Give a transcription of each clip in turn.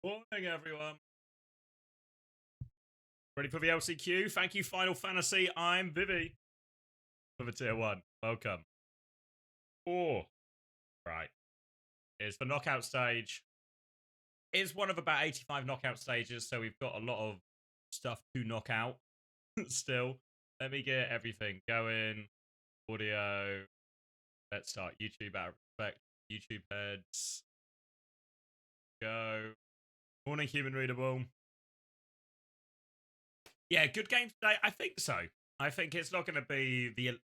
Morning, everyone. Ready for the LCQ? Thank you, Final Fantasy. I'm Vivi for the Tier 1. Welcome. Oh, right. It's the knockout stage. It's one of about 85 knockout stages, so we've got a lot of stuff to knock out still. Let me get everything going. Audio. Let's start YouTube out of respect. YouTube heads. Go. Morning, Human Readable. Yeah, good game today. I think so. I think it's not going to be the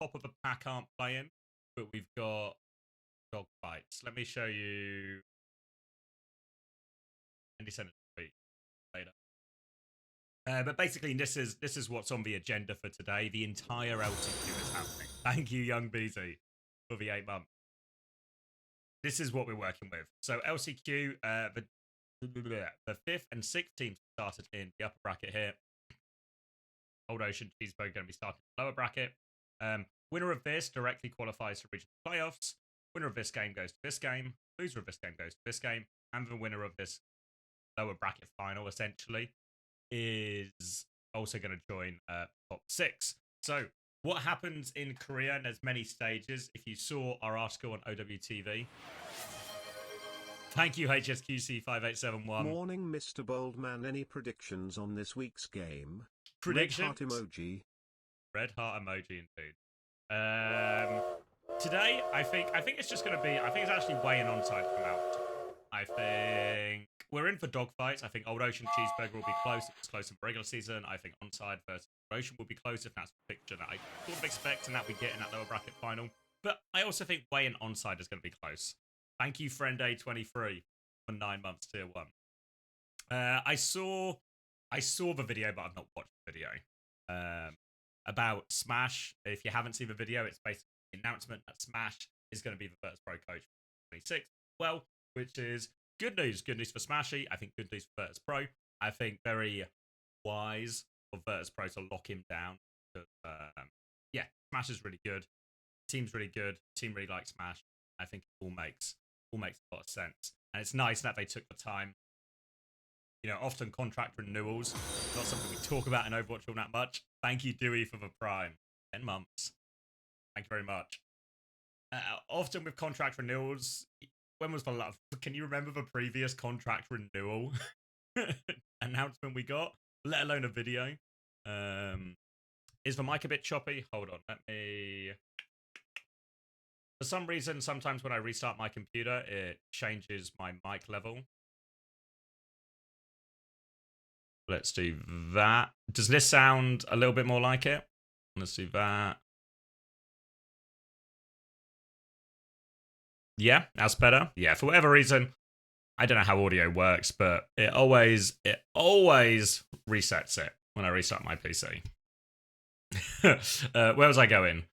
top of the pack aren't playing, but we've got dog fights. Let me show you. And he sent it to me later. But basically, this is what's on the agenda for today. The entire LCQ is happening. Thank you, Young BZ, for the 8 months. This is what we're working with. So LCQ, the 5th and 6th teams started in the upper bracket here. Old Ocean Cheeseburger going to be starting in the lower bracket. Winner of this directly qualifies to regional playoffs. Winner of this game goes to this game. Loser of this game goes to this game. And the winner of this lower bracket final, essentially, is also going to join top 6. So what happens in Korea, and there's many stages. If you saw our article on OWTV, thank you, HSQC5871. Morning, Mr. Boldman. Any predictions on this week's game? Predictions? Red heart emoji. Red heart emoji, indeed. Today, I think it's just going to be. I think it's actually WAE and ONSIDE come out. I think we're in for dogfights. I think Old Ocean Cheeseburger will be close. It's close in the regular season. I think ONSIDE versus Old Ocean will be close if that's the picture that I sort of expect and that we get in that lower bracket final. But I also think WAE and ONSIDE is going to be close. Thank you, Friend A23, for 9 months Tier 1. I saw the video, but I've not watched the video about Smash. If you haven't seen the video, it's basically the announcement that Smash is going to be the first pro coach for 26. Well, which is good news. Good news for Smashy. I think good news for Virtus Pro. I think very wise for Virtus Pro to lock him down. Because, yeah, Smash is really good. Team's really good. Team really likes Smash. I think it all makes a lot of sense. And it's nice that they took the time. You know, often contract renewals, not something we talk about in Overwatch all that much. Thank you, Dewey, for the Prime. 10 months. Thank you very much. Often with contract renewals, when was the last? Can you remember the previous contract renewal announcement we got? Let alone a video. Is the mic a bit choppy? Hold on, let me. For some reason, sometimes when I restart my computer, it changes my mic level. Let's do that. Does this sound a little bit more like it? Let's do that. Yeah, that's better. Yeah, for whatever reason, I don't know how audio works, but it always resets it when I restart my PC. Where was I going?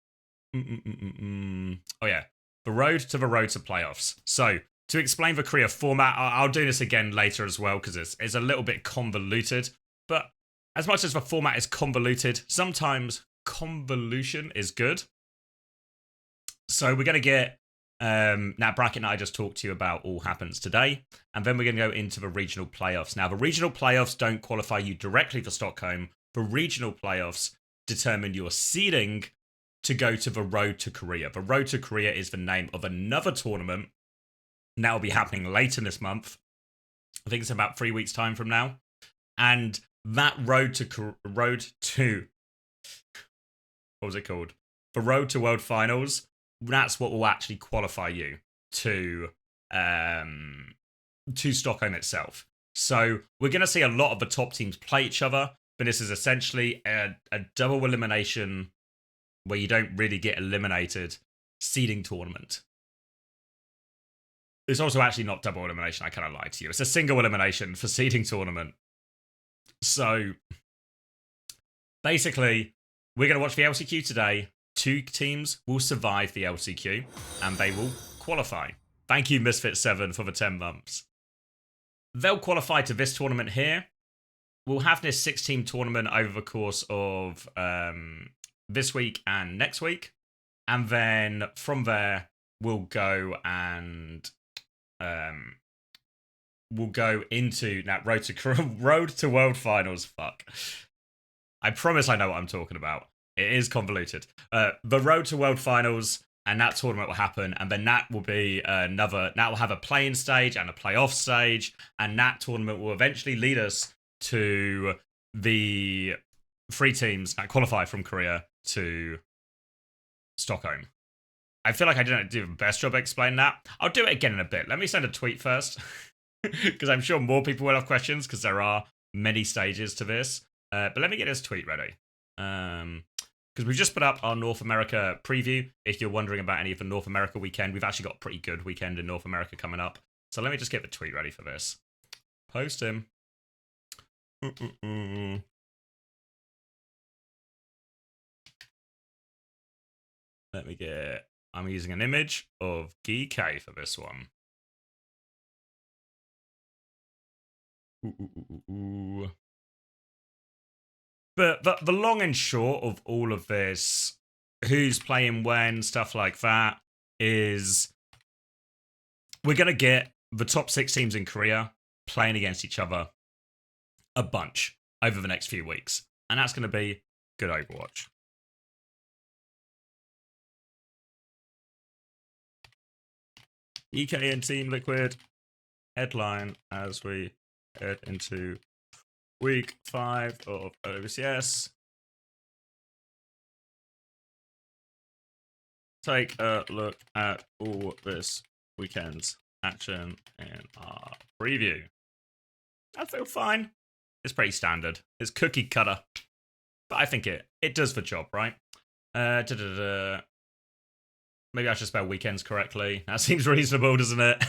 Oh yeah, the road to playoffs. So to explain the Korea format, I'll do this again later as well because it's a little bit convoluted. But as much as the format is convoluted, sometimes convolution is good. So we're going to get that bracket that I just talked to you about all happens today. And then we're going to go into the regional playoffs. Now, the regional playoffs don't qualify you directly for Stockholm. The regional playoffs determine your seeding to go to the Road to Korea. The Road to Korea is the name of another tournament. That will be happening later this month. I think it's about 3 weeks' time from now. And that road to what was it called? The Road to World Finals. That's what will actually qualify you to Stockholm itself. So we're going to see a lot of the top teams play each other, but this is essentially a double elimination where you don't really get eliminated seeding tournament. It's also actually not double elimination. I kind of lied to you. It's a single elimination for seeding tournament. So basically, we're going to watch the LCQ today. 2 teams will survive the LCQ and they will qualify. Thank you, Misfit7, for the 10 months. They'll qualify to this tournament here. We'll have this 6-team tournament over the course of this week and next week. And then from there, we'll go and will go into that road to World Finals. Fuck. I promise I know what I'm talking about. It is convoluted. The road to World Finals and that tournament will happen, and then that will be another. That will have a play-in stage and a playoff stage, and that tournament will eventually lead us to the 3 teams that qualify from Korea to Stockholm. I feel like I didn't do the best job explaining that. I'll do it again in a bit. Let me send a tweet first, because I'm sure more people will have questions, because there are many stages to this. But let me get this tweet ready. Because we've just put up our North America preview. If you're wondering about any of the North America weekend, we've actually got a pretty good weekend in North America coming up. So let me just get the tweet ready for this. Post him. Let me get... I'm using an image of GK for this one. But the long and short of all of this, who's playing when, stuff like that, is we're going to get the top 6 teams in Korea playing against each other a bunch over the next few weeks. And that's going to be good Overwatch. EK and Team Liquid headline as we head into week 5 of OWCS. Take a look at all this weekend's action in our preview. I feel fine. It's pretty standard. It's cookie cutter. But I think it does the job, right? Maybe I should spell weekends correctly. That seems reasonable, doesn't it?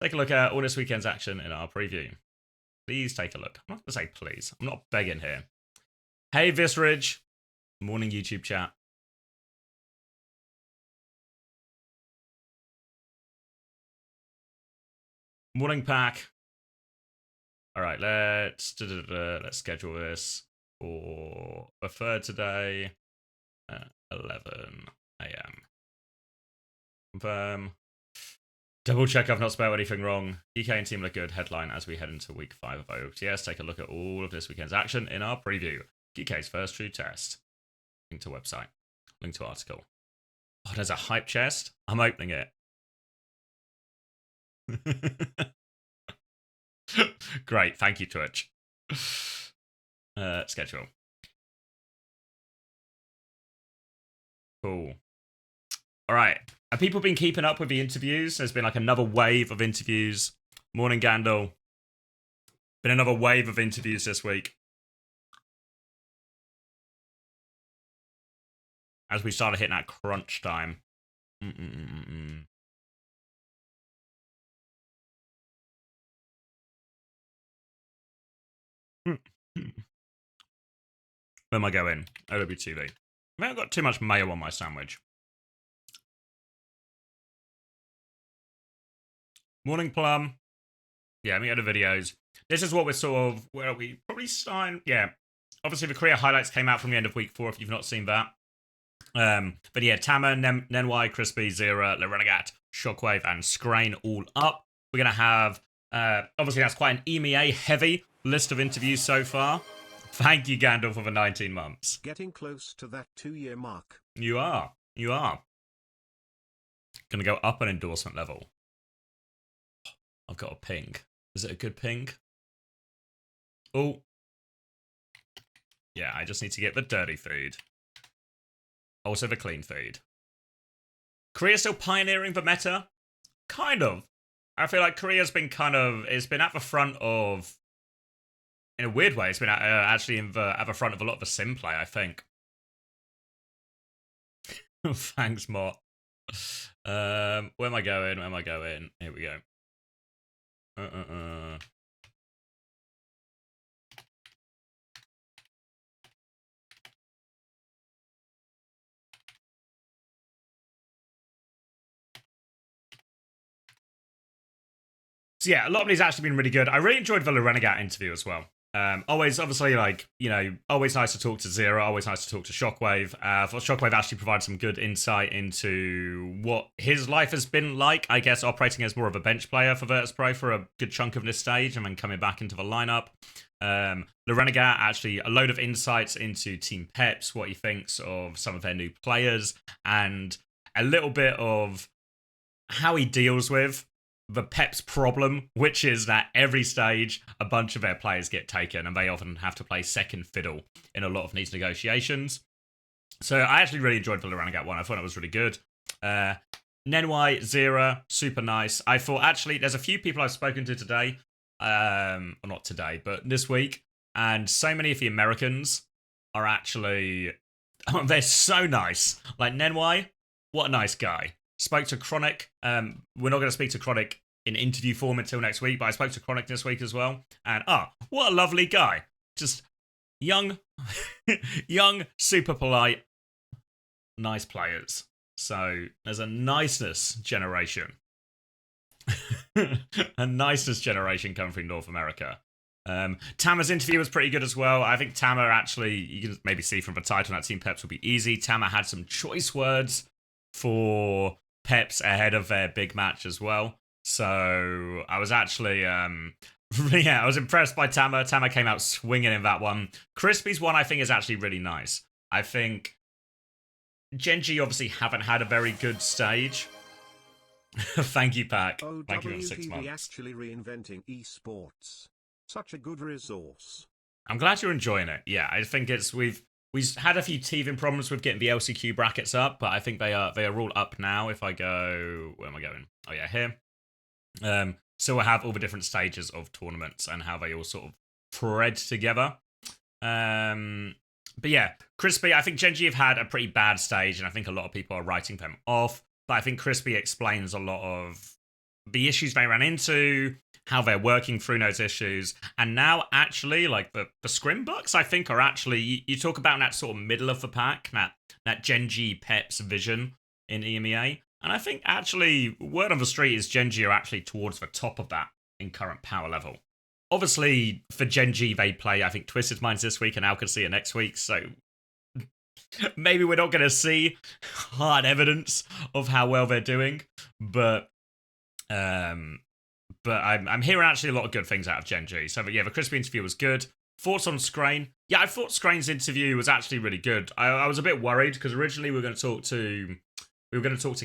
Take a look at all this weekend's action in our preview. Please take a look. I'm not going to say please. I'm not begging here. Hey, Visridge. Morning, YouTube chat. Morning, Pack. All right, let's schedule this for the 3rd today at 11 a.m. Confirm. Double check I've not spelled anything wrong. EK and Team look good. Headline as we head into week 5 of OWCS. Take a look at all of this weekend's action in our preview. GK's first true test. Link to website. Link to article. Oh, there's a hype chest. I'm opening it. Great. Thank you, Twitch. Schedule. Cool. All right. Have people been keeping up with the interviews? There's been like another wave of interviews. Morning, Gandalf. Been another wave of interviews this week. As we started hitting that crunch time. Where am I going? OWTV. I haven't got too much mayo on my sandwich. Morning, Plum. Yeah, let me go to videos. This is what we're sort of, where are we? Probably starting, yeah. Obviously, the Korea highlights came out from the end of week 4, if you've not seen that. But yeah, Tama, Nenwai, Crispy, Zera, Lerenegat, Shockwave, and Scrain all up. We're going to have, obviously, that's quite an EMEA-heavy list of interviews so far. Thank you, Gandalf, for the 19 months. Getting close to that 2-year mark. You are. You are. Going to go up an endorsement level. I've got a ping. Is it a good ping? Oh. Yeah, I just need to get the dirty food. Also the clean food. Korea's still pioneering the meta? Kind of. I feel like Korea's been it's been at the front of, in a weird way, it's been actually at the front of a lot of the sim play, I think. Thanks, Mott. Where am I going? Where am I going? Here we go. So yeah, a lot of these actually been really good. I really enjoyed the Renegade interview as well. Always, obviously, like, always nice to talk to Zero, always nice to talk to Shockwave. Shockwave actually provided some good insight into what his life has been like, I guess, operating as more of a bench player for Virtus Pro for a good chunk of this stage and then coming back into the lineup. The Renegade, actually, a load of insights into Team Peps, what he thinks of some of their new players, and a little bit of how he deals with the Pep's problem, which is that every stage a bunch of their players get taken and they often have to play second fiddle in a lot of these negotiations. So I actually really enjoyed the Renegade one. I thought it was really good. Nenwai, Zera, super nice. I thought actually there's a few people I've spoken to today, well, not today, but this week, and so many of the Americans are actually, they're so nice. Like Nenwai, what a nice guy. Spoke to Chronic. We're not going to speak to Chronic in interview form until next week, but I spoke to Chronic this week as well. And what a lovely guy. Just young, young, super polite, nice players. So there's a niceness generation. A niceness generation coming from North America. Tama's interview was pretty good as well. I think Tama actually, you can maybe see from the title that Team Peps will be easy. Tama had some choice words for Peps ahead of their big match as well. So I was actually, I was impressed by Tama. Tama came out swinging in that one. Crispy's one I think is actually really nice. I think Genji obviously haven't had a very good stage. Thank you, Pack. Thank you for 6 months. Actually reinventing esports. Such a good resource. I'm glad you're enjoying it. Yeah, I think we've had a few teething problems with getting the LCQ brackets up, but I think they are all up now. If I go, where am I going? Oh yeah, here. So we'll have all the different stages of tournaments and how they all sort of thread together. But yeah, Crispy, I think Genji have had a pretty bad stage, and I think a lot of people are writing them off. But I think Crispy explains a lot of the issues they ran into, how they're working through those issues, and now actually, like the scrim books, I think are actually, you talk about that sort of middle of the pack, that Genji Peps vision in EMEA, and I think actually word on the street is Genji are actually towards the top of that in current power level. Obviously, for Genji, they play, I think, Twisted Minds this week and Alcacia next week, so maybe we're not going to see hard evidence of how well they're doing, but I'm hearing actually a lot of good things out of Genji. So yeah, the Crispy interview was good. Thoughts on Scrain? Yeah, I thought Scrain's interview was actually really good. I was a bit worried because originally we were going to talk to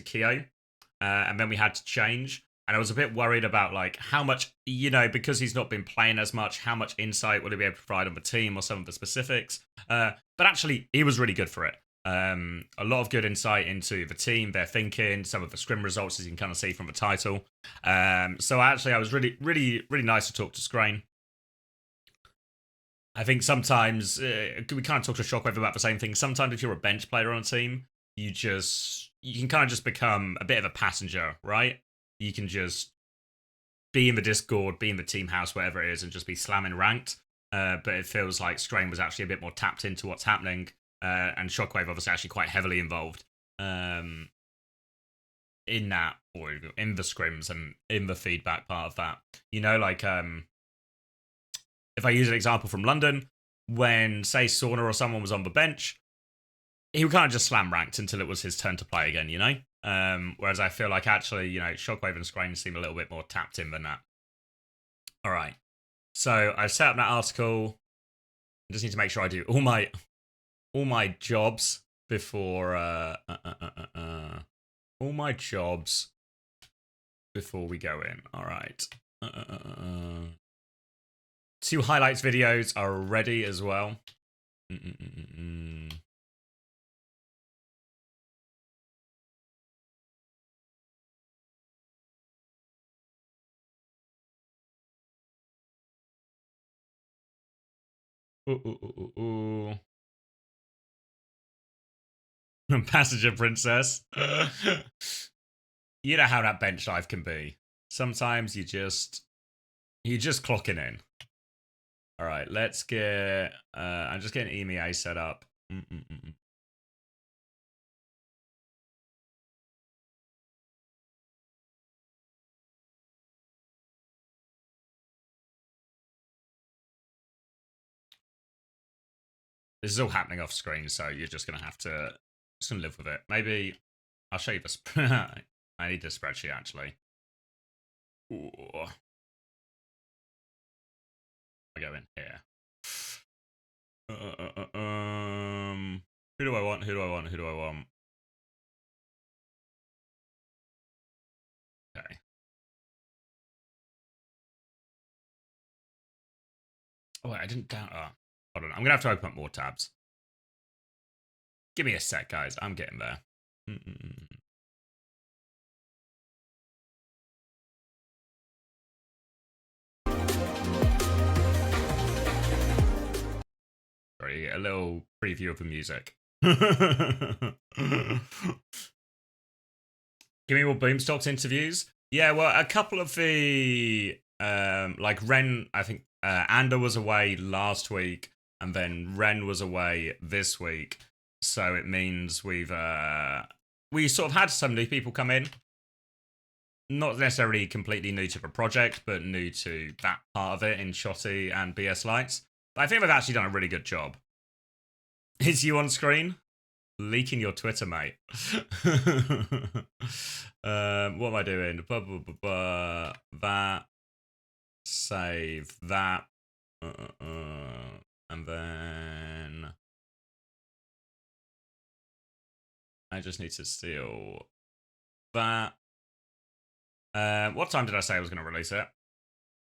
Kyo, and then we had to change. And I was a bit worried about like how much, because he's not been playing as much, how much insight will he be able to provide on the team or some of the specifics. But actually, he was really good for it. A lot of good insight into the team, their thinking, some of the scrim results, as you can kind of see from the title. So actually, I was really, really, really nice to talk to Scrain. I think sometimes, we kind of talk to Shockwave about the same thing. Sometimes if you're a bench player on a team, you can kind of just become a bit of a passenger, right? You can just be in the Discord, be in the team house, whatever it is, and just be slamming ranked. But it feels like Strain was actually a bit more tapped into what's happening, and Shockwave obviously actually quite heavily involved in that, or in the scrims and in the feedback part of that. Like if I use an example from London, when say Sauna or someone was on the bench, he would kind of just slam ranked until it was his turn to play again, whereas I feel like actually, Shockwave and Scrain seem a little bit more tapped in than that. All right. So I've set up that article. I just need to make sure I do all my jobs before all my jobs before we go in. All right. 2 highlights videos are ready as well. Passenger princess. You know how that bench life can be. Sometimes you just clocking in. All right, let's get. I'm just getting EMEA set up. This is all happening off screen, so you're just gonna have to live with it. Maybe I'll show you the I need this spreadsheet actually. Ooh. I go in here. Who do I want? Who do I want? Who do I want? Okay. Oh, wait, I didn't down. Oh, hold on. I'm gonna have to open up more tabs. Give me a sec, guys. I'm getting there. Sorry, a little preview of the music. Give me more Boomstocks interviews. Yeah, well, a couple of the like Ren, I think Ander was away last week, and then Ren was away this week. So it means we sort of had some new people come in. Not necessarily completely new to the project, but new to that part of it in Shotty and BS Lights. But I think they've actually done a really good job. Is you on screen? Leaking your Twitter, mate. What am I doing? That. Save that. And then I just need to steal that. What time did I say I was going to release it?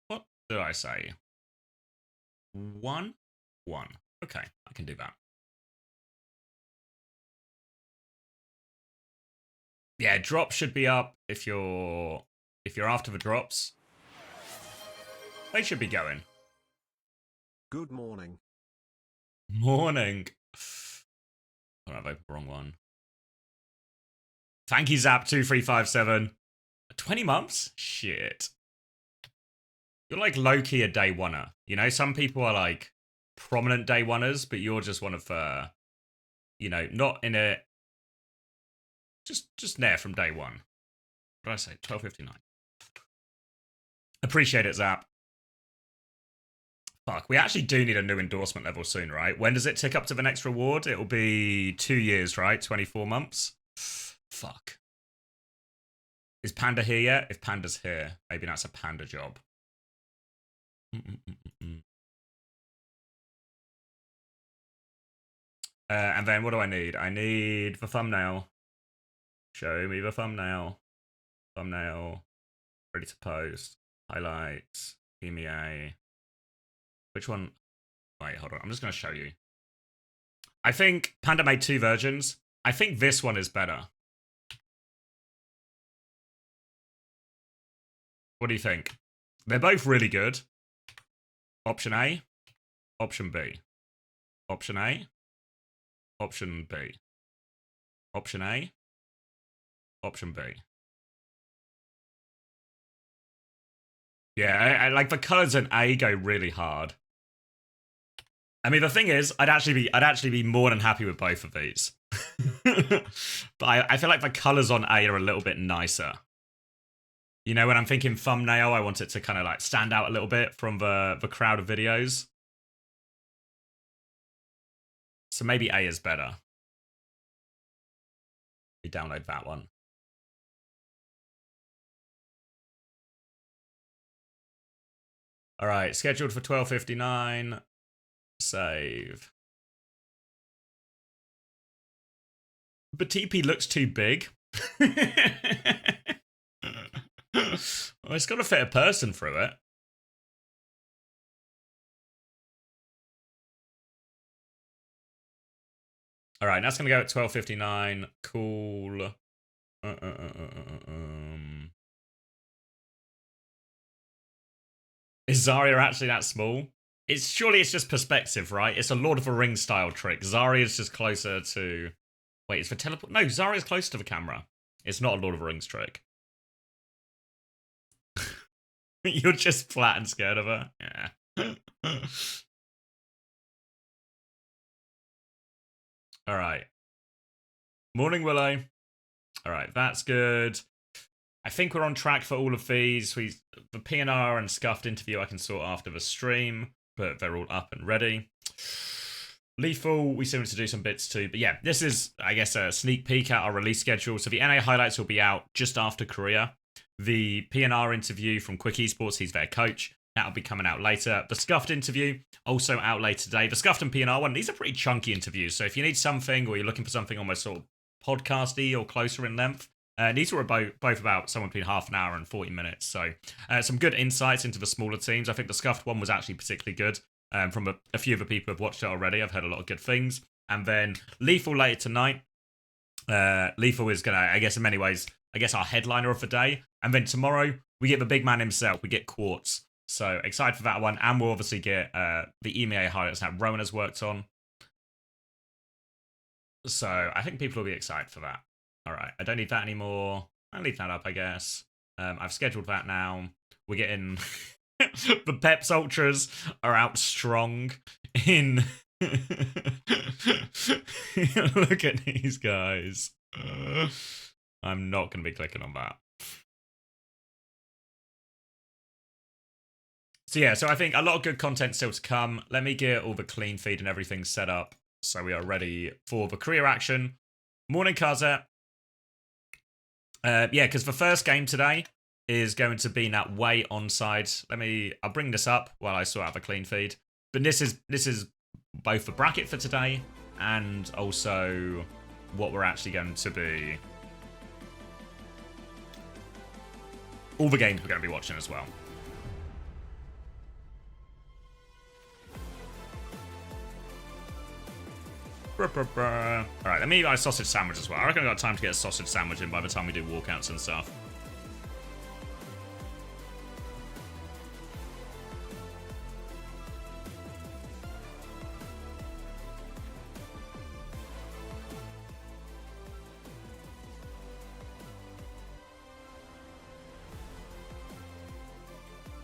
What did I say? 1? 1. Okay, I can do that. Yeah, drops should be up if you're after the drops. They should be going. Good morning. Morning. Oh, I've opened the wrong one. Thank you, Zap2357. 20 months? Shit. You're like low-key a day oneer. You know, some people are like prominent day oneers, but you're just one of you know, not in a just there from day one. What did I say? 12:59. Appreciate it, Zap. Fuck, we actually do need a new endorsement level soon, right? When does it tick up to the next reward? It'll be 2 years, right? 24 months? Fuck. Is Panda here yet? If Panda's here, maybe that's a Panda job. And then what do I need? I need the thumbnail. Show me the thumbnail. Thumbnail. Ready to post. Highlights. Give me a... Which one? Wait, hold on. I'm just going to show you. I think Panda made 2 versions. I think this one is better. What do you think? They're both really good. Option A. Option B. Option A. Option B. Option A. Option B. Yeah, I like the colors in A go really hard. I mean, the thing is, I'd actually be more than happy with both of these. But I feel like the colors on A are a little bit nicer. You know, when I'm thinking thumbnail, I want it to kind of like stand out a little bit from the crowd of videos. So maybe A is better. We download that one. All right, scheduled for 12:59. Save. But TP looks too big. Well, it's got to fit a person through it. All right, that's going to go at 12:59. Cool. Is Zarya actually that small? Surely it's just perspective, right? It's a Lord of the Rings style trick. Zarya is just closer to... Wait, it's for teleport? No, Zarya is closer to the camera. It's not a Lord of the Rings trick. You're just flat and scared of her? Yeah. All right. Morning, Willow. All right, that's good. I think we're on track for all of these. The PNR and Scuffed interview I can sort after the stream, but they're all up and ready. Lethal, we still need to do some bits too. But yeah, this is, I guess, a sneak peek at our release schedule. So the NA highlights will be out just after Korea. The PNR interview from Quick Esports, he's their coach. That'll be coming out later. The Scuffed interview, also out later today. The Scuffed and PNR one, these are pretty chunky interviews. So if you need something or you're looking for something almost sort of podcasty or closer in length, these were both about somewhere between half an hour and 40 minutes. So some good insights into the smaller teams. I think the Scuffed one was actually particularly good. From a few of the people who've watched it already. I've heard a lot of good things. And then Lethal later tonight. Lethal is going to, I guess in many ways, our headliner of the day. And then tomorrow, we get the big man himself. We get Quartz. So excited for that one. And we'll obviously get the EMEA highlights that Rowan has worked on. So I think people will be excited for that. All right. I don't need that anymore. I'll leave that up, I guess. I've scheduled that now. We're getting... the Peps Ultras are out strong in... Look at these guys. I'm not going to be clicking on that. So yeah, so I think a lot of good content still to come. Let me get all the clean feed and everything set up so we are ready for the career action. Morning, Kazet. Yeah, because the first game today is going to be that WAE ONSIDE. I'll bring this up while I sort out a clean feed. But this is both the bracket for today and also what we're actually going to be... all the games we're going to be watching as well. Alright, let me eat my sausage sandwich as well. I reckon I've got time to get a sausage sandwich in by the time we do walkouts and stuff.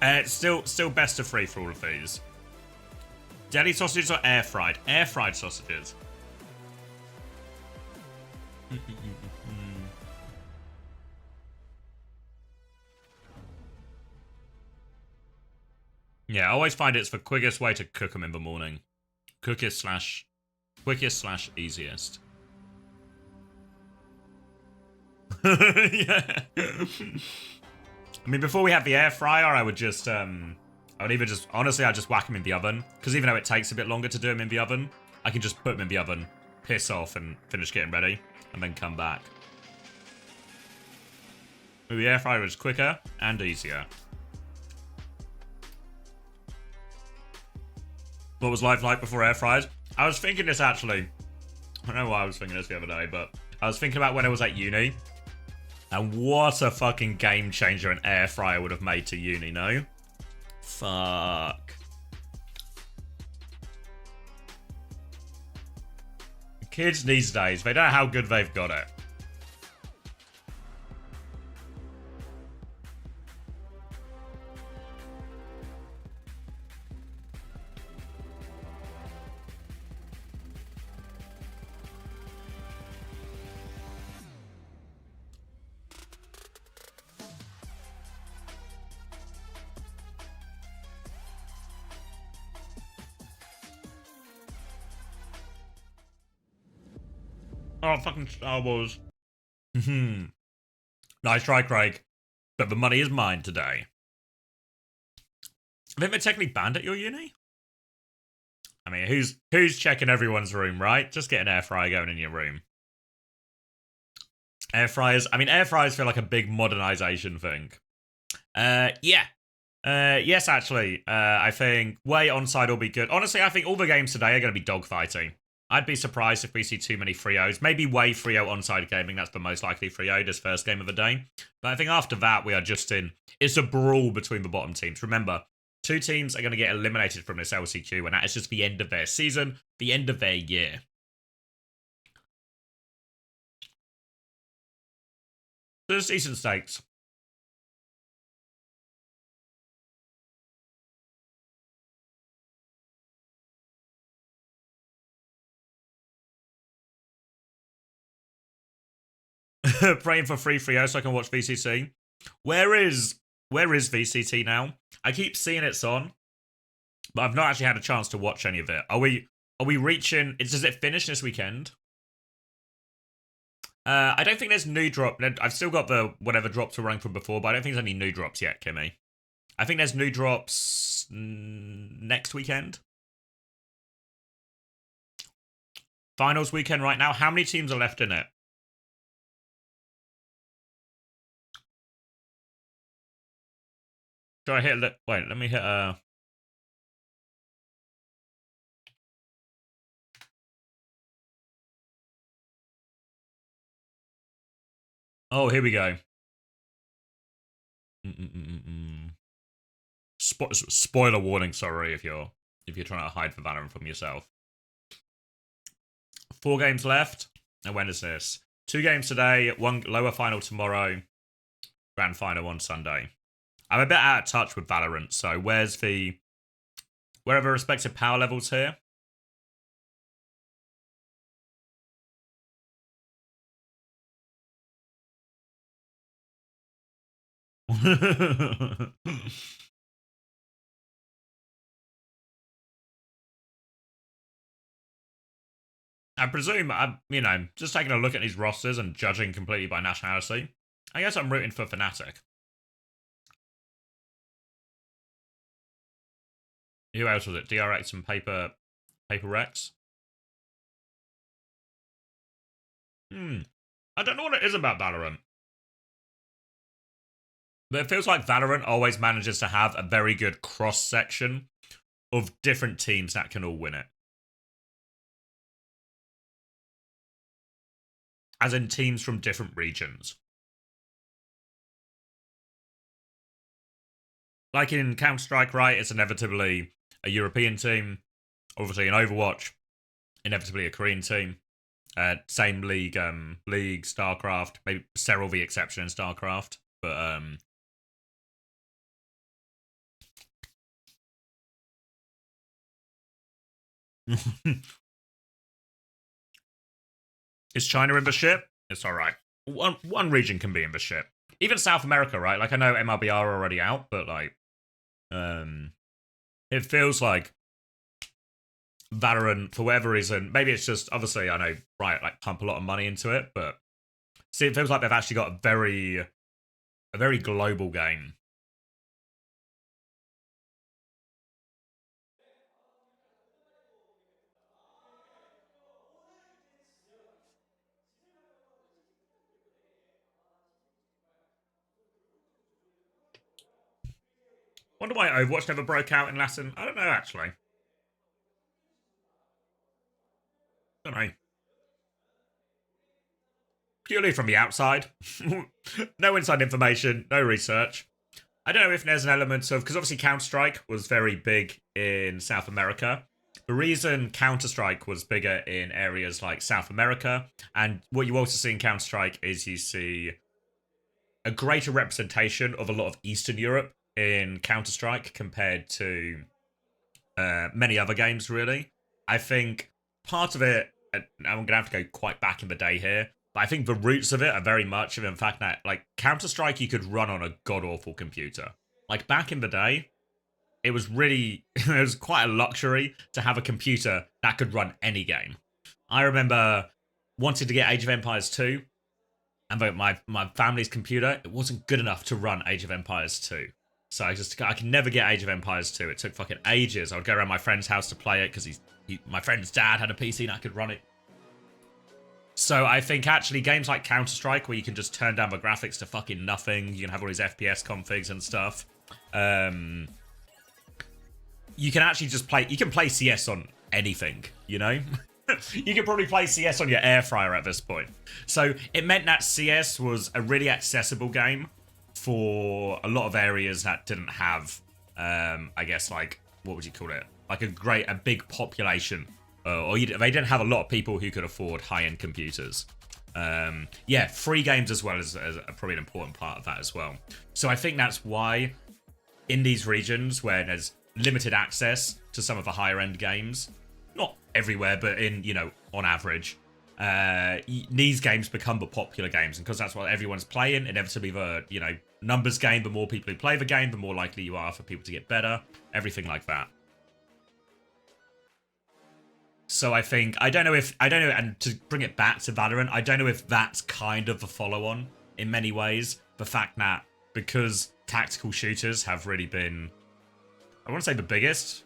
It's still best of 3 for all of these. Deli sausages or air fried? Air fried sausages. Yeah, I always find it's the quickest way to cook them in the morning. Quickest slash easiest. Yeah. I mean, before we had the air fryer, I would just, honestly, I'd just whack them in the oven. Because even though it takes a bit longer to do them in the oven, I can just put them in the oven, piss off, and finish getting ready, and then come back. The air fryer is quicker and easier. What was life like before air fryers? I was thinking this actually. I don't know why I was thinking this the other day, but I was thinking about when I was at uni. And what a fucking game changer an air fryer would have made to uni, no? Fuck. Kids these days, they don't know how good they've got it. Oh, fucking Star Wars. Nice try, Craig. But the money is mine today. I think they're technically banned at your uni? I mean, who's checking everyone's room, right? Just get an air fryer going in your room. Air fryers feel like a big modernization thing. Yeah. Yes, actually. I think WAE ONSIDE will be good. Honestly, I think all the games today are going to be dogfighting. I'd be surprised if we see too many 3-0s. Maybe WAE 3-0 ONSIDE gaming, that's the most likely 3-0 this first game of the day. But I think after that, we are just in... it's a brawl between the bottom teams. Remember, 2 teams are going to get eliminated from this LCQ, and that is just the end of their season, the end of their year. There's decent stakes. Praying for free 3-0 so I can watch VCT. Where is VCT now? I keep seeing it's on, but I've not actually had a chance to watch any of it. Are we Are we reaching? Does it finish this weekend? I don't think there's new drop. I've still got the whatever drops were running from before, but I don't think there's any new drops yet, Kimmy. I think there's new drops next weekend. Finals weekend right now. How many teams are left in it? Do I hit? Wait, let me hit. Oh, here we go. Spoiler warning. Sorry if you're trying to hide for Valorant from yourself. 4 games left. And when is this? 2 games today. 1 lower final tomorrow. Grand final on Sunday. I'm a bit out of touch with Valorant, so where are the respective power levels here? I presume, just taking a look at these rosters and judging completely by nationality, I guess I'm rooting for Fnatic. Who else was it? DRX and PaperX? I don't know what it is about Valorant. But it feels like Valorant always manages to have a very good cross-section of different teams that can all win it. As in teams from different regions. Like in Counter-Strike, right, it's inevitably a European team. Obviously in Overwatch, inevitably a Korean team. Same league, StarCraft, maybe Serral the exception in StarCraft. But is China in the ship? It's alright. One region can be in the ship. Even South America, right? Like I know MLB are already out, but like it feels like Valorant, for whatever reason, maybe it's just, obviously, I know Riot like pump a lot of money into it, but see, it feels like they've actually got a very global game. Wonder why Overwatch never broke out in Latin. I don't know, actually. Don't know. Purely from the outside. No inside information, no research. I don't know if there's an element of, because obviously Counter-Strike was very big in South America. The reason Counter-Strike was bigger in areas like South America, and what you also see in Counter-Strike is you see a greater representation of a lot of Eastern Europe in Counter-Strike compared to many other games, really. I think part of it, I'm going to have to go quite back in the day here, but I think the roots of it are very much of, in fact, that like Counter-Strike you could run on a god-awful computer. Like back in the day, it was really, it was quite a luxury to have a computer that could run any game. I remember wanting to get Age of Empires 2, and my family's computer, it wasn't good enough to run Age of Empires 2. So I could never get Age of Empires 2. It took fucking ages. I would go around my friend's house to play it because my friend's dad had a PC that could run it. So I think actually games like Counter-Strike, where you can just turn down the graphics to fucking nothing, you can have all these FPS configs and stuff. You can actually just play. You can play CS on anything, you know. You can probably play CS on your air fryer at this point. So it meant that CS was a really accessible game for a lot of areas that didn't have, I guess, like, what would you call it? Like a big population. They didn't have a lot of people who could afford high-end computers. Yeah, free games as well as probably an important part of that as well. So I think that's why in these regions where there's limited access to some of the higher-end games, not everywhere, but on average, these games become the popular games, and because that's what everyone's playing, inevitably the numbers game. The more people who play the game, the more likely you are for people to get better. Everything like that. So I think I don't know, and to bring it back to Valorant, I don't know if that's kind of a follow-on in many ways. The fact that because tactical shooters have really been, I want to say the biggest.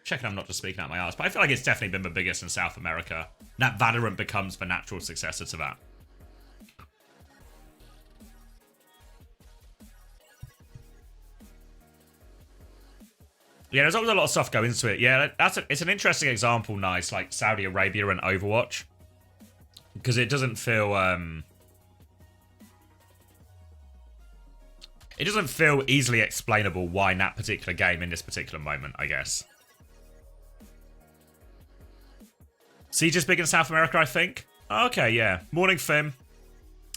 Checking I'm not just speaking out my ass, but I feel like it's definitely been the biggest in South America. That Valorant becomes the natural successor to that. Yeah, there's always a lot of stuff going into it. Yeah, it's an interesting example, nice, like Saudi Arabia and Overwatch. Because it doesn't feel easily explainable why in that particular game in this particular moment, I guess. Siege is big in South America, I think. Okay, yeah. Morning, Finn.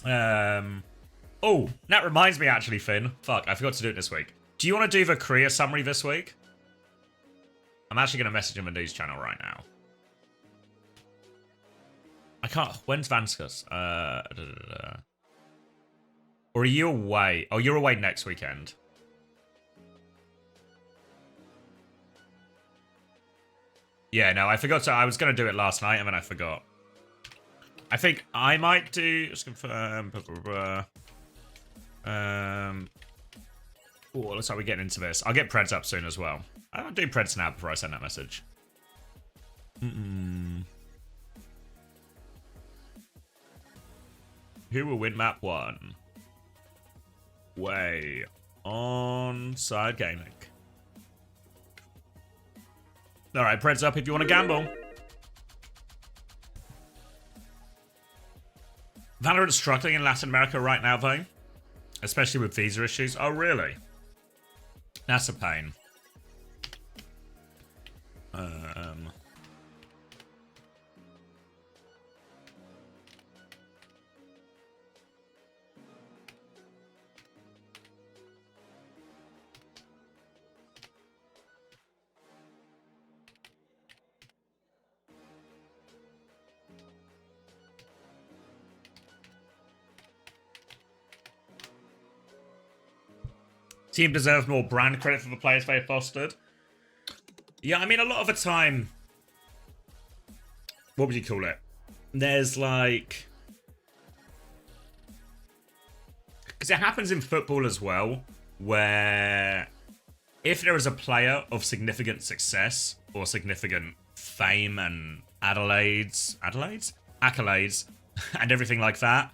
Oh, that reminds me actually, Finn. Fuck, I forgot to do it this week. Do you want to do the Korea summary this week? I'm actually going to message him on news channel right now. I can't. When's Vanskus? Or are you away? Oh, you're away next weekend. Yeah, no, I forgot to. I was going to do it last night and then I forgot. I think I might do. Just confirm. Oh, looks like we're getting into this. I'll get Preds up soon as well. I'll do Preds now before I send that message. Who will win map 1? WAE. ONSIDE Gaming. Alright, Preds up if you want to gamble. Valorant's struggling in Latin America right now, though. Especially with visa issues. Oh, really? That's a pain. Team deserves more brand credit for the players they fostered. Yeah, I mean, a lot of the time, what would you call it? There's like, because it happens in football as well, where if there is a player of significant success or significant fame and accolades, and everything like that,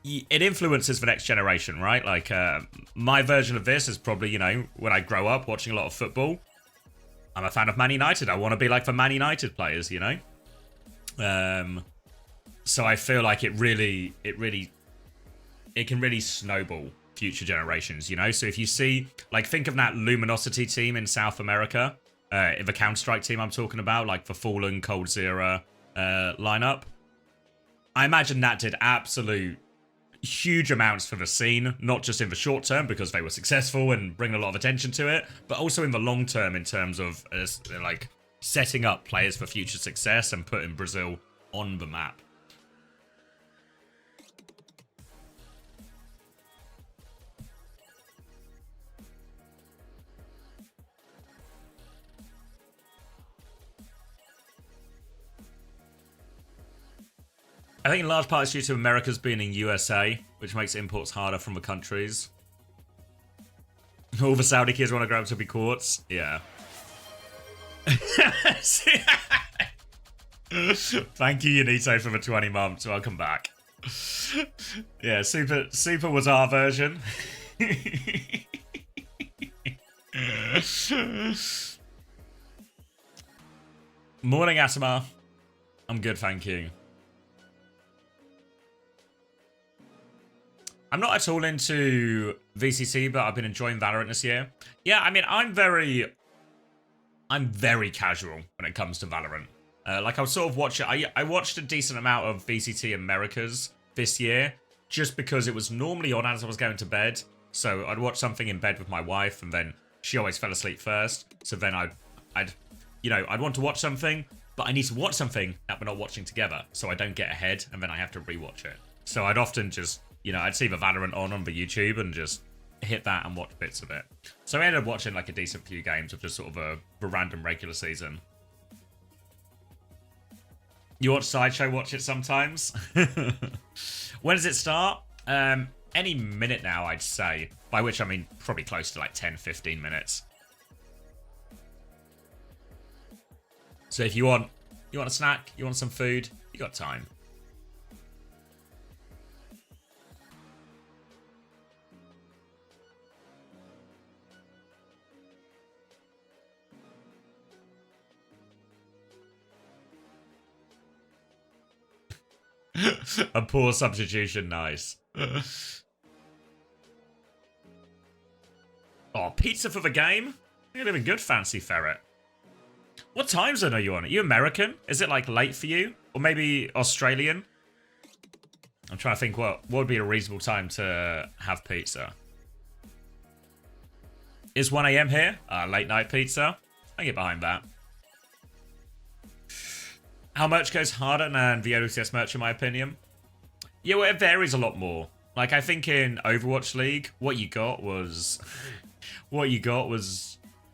it influences the next generation, right? Like, my version of this is probably, you know, when I grow up watching a lot of football, I'm a fan of Man United. I want to be like the Man United players, you know? So I feel like it can really snowball future generations, you know? So if you see, like, think of that Luminosity team in South America, the Counter-Strike team I'm talking about, like the Fallen, Cold Zero lineup. I imagine that did absolute huge amounts for the scene, not just in the short term because they were successful and bringing a lot of attention to it, but also in the long term in terms of like setting up players for future success and putting Brazil on the map. I think in large part it's due to America's being in USA, which makes imports harder from the countries. All the Saudi kids want to grow up to be quartz. Yeah. Thank you, Yanito, for the 20 months. Welcome back. Yeah, Super was our version. Morning, Asima. I'm good, thank you. I'm not at all into VCC, but I've been enjoying Valorant this year. Yeah, I mean, I'm very casual when it comes to Valorant. Like, I'll sort of watch it. I watched a decent amount of VCT Americas this year, just because it was normally on as I was going to bed. So I'd watch something in bed with my wife, and then she always fell asleep first. So then I'd want to watch something, but I need to watch something that we're not watching together, so I don't get ahead, and then I have to rewatch it. So I'd often just, you know, I'd see the Valorant on the YouTube and just hit that and watch bits of it. So I ended up watching like a decent few games of just sort of a random regular season. You watch Sideshow, watch it sometimes. When does it start? Any minute now, I'd say. By which I mean probably close to like 10, 15 minutes. So if you want a snack, you want some food, you got time. A poor substitution, nice. Oh, pizza for the game? You're living good, Fancy Ferret. What time zone are you on? Are you American? Is it like late for you? Or maybe Australian? I'm trying to think what would be a reasonable time to have pizza. Is 1 AM here? Late night pizza? I get behind that. How much goes harder than the OWCS merch, in my opinion? Yeah, well, it varies a lot more. Like, I think in Overwatch League, what you got was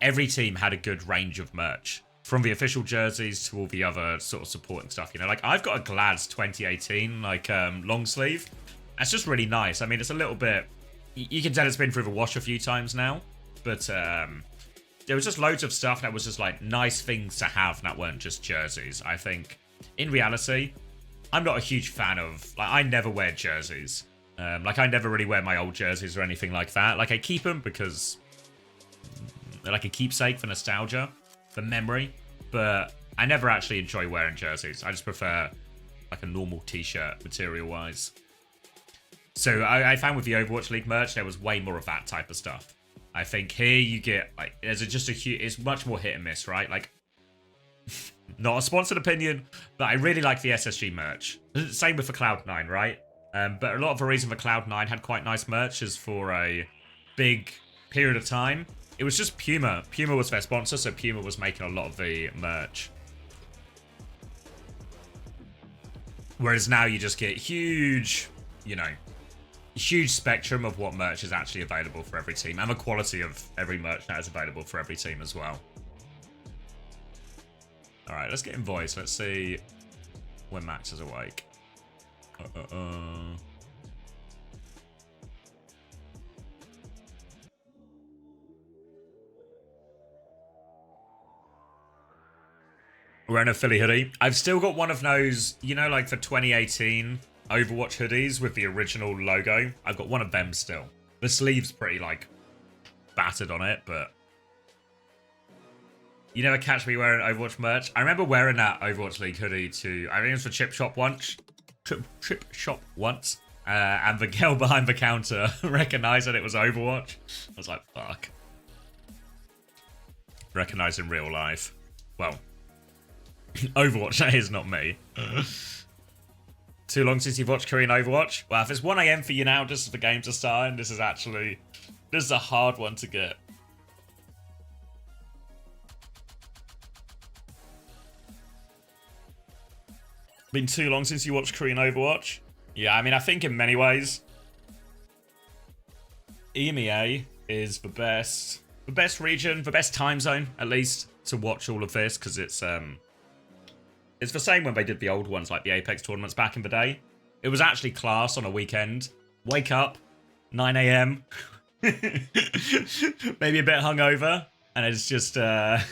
every team had a good range of merch. From the official jerseys to all the other sort of supporting stuff, you know? Like, I've got a Glad's 2018, like, long sleeve. That's just really nice. I mean, it's a little bit... You can tell it's been through the wash a few times now. But, there was just loads of stuff that was just, like, nice things to have that weren't just jerseys. I think, in reality, I'm not a huge fan of... Like, I never wear jerseys. Like, I never really wear my old jerseys or anything like that. Like, I keep them because... They're like a keepsake for nostalgia, for memory. But I never actually enjoy wearing jerseys. I just prefer, like, a normal t-shirt, material-wise. So, I found with the Overwatch League merch, there was way more of that type of stuff. I think here you get, like, there's just a huge... It's much more hit and miss, right? Like, not a sponsored opinion, but I really like the SSG merch. Same with the Cloud9, right? But a lot of the reason for Cloud9 had quite nice merch is for a big period of time. It was just Puma. Puma was their sponsor, so Puma was making a lot of the merch. Whereas now you just get huge, you know, huge spectrum of what merch is actually available for every team, and the quality of every merch that is available for every team as well. Alright, let's get in voice. Let's see when Max is awake. Wearing a Philly hoodie. I've still got one of those, you know, like the 2018 Overwatch hoodies with the original logo. I've got one of them still. The sleeve's pretty, like, battered on it, but... You never catch me wearing Overwatch merch. I remember wearing that Overwatch League hoodie to... I think it was for Chip Shop once. Chip Shop once. And the girl behind the counter recognized that it was Overwatch. I was like, fuck. Recognized in real life. Well... Overwatch, that is not me. Too long since you've watched Korean Overwatch? Well, if it's 1 AM for you now, just as the game to start, and this is a hard one to get. Been too long since you watched Korean Overwatch? Yeah, I mean, I think in many ways, EMEA is the best region, the best time zone, at least, to watch all of this, because it's the same when they did the old ones, like the Apex tournaments back in the day. It was actually class on a weekend. Wake up, 9 AM, maybe a bit hungover, and it's just, there's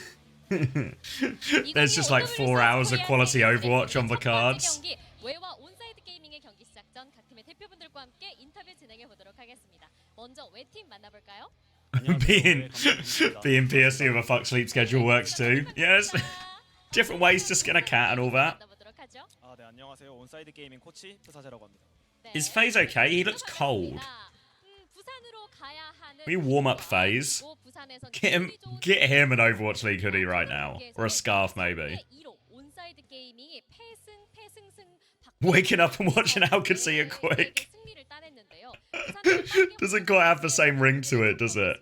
just like 4 hours of quality Overwatch on the cards. being PSC with a fuck sleep schedule works too. Yes. Different ways to skin a cat and all that. Is FaZe okay? He looks cold. We warm up FaZe. Get him an Overwatch League hoodie right now. Or a scarf maybe. Waking up and watching How Could See It Quick. Doesn't quite have the same ring to it, does it?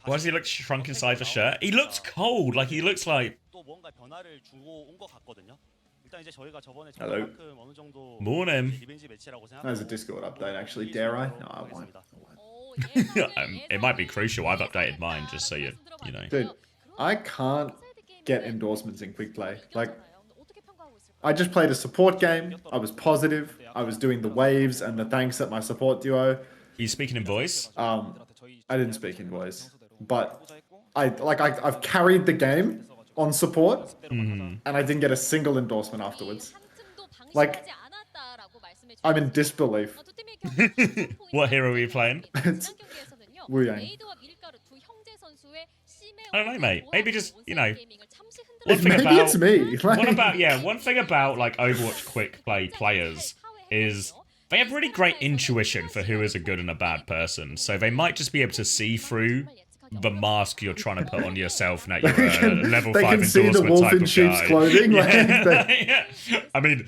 Why does he look shrunk inside the shirt? He looks cold, like he looks like... Hello. Morning. There's a Discord update actually, dare I? No, I won't. It might be crucial. I've updated mine just so you know. Dude, I can't get endorsements in quick play. Like, I just played a support game. I was positive. I was doing the waves and the thanks at my support duo. You speaking in voice? I didn't speak in voice, but I've carried the game on support, and I didn't get a single endorsement afterwards. Like, I'm in disbelief. What hero are you playing? Wu Yang. I don't know, mate. Maybe just, you know, Maybe it's me. one thing about like Overwatch quick play players is they have really great intuition for who is a good and a bad person. So they might just be able to see through the mask you're trying to put on yourself and that you're a level 5 endorsement type of guy. They can see the wolf in sheep's clothing. Yeah. I mean,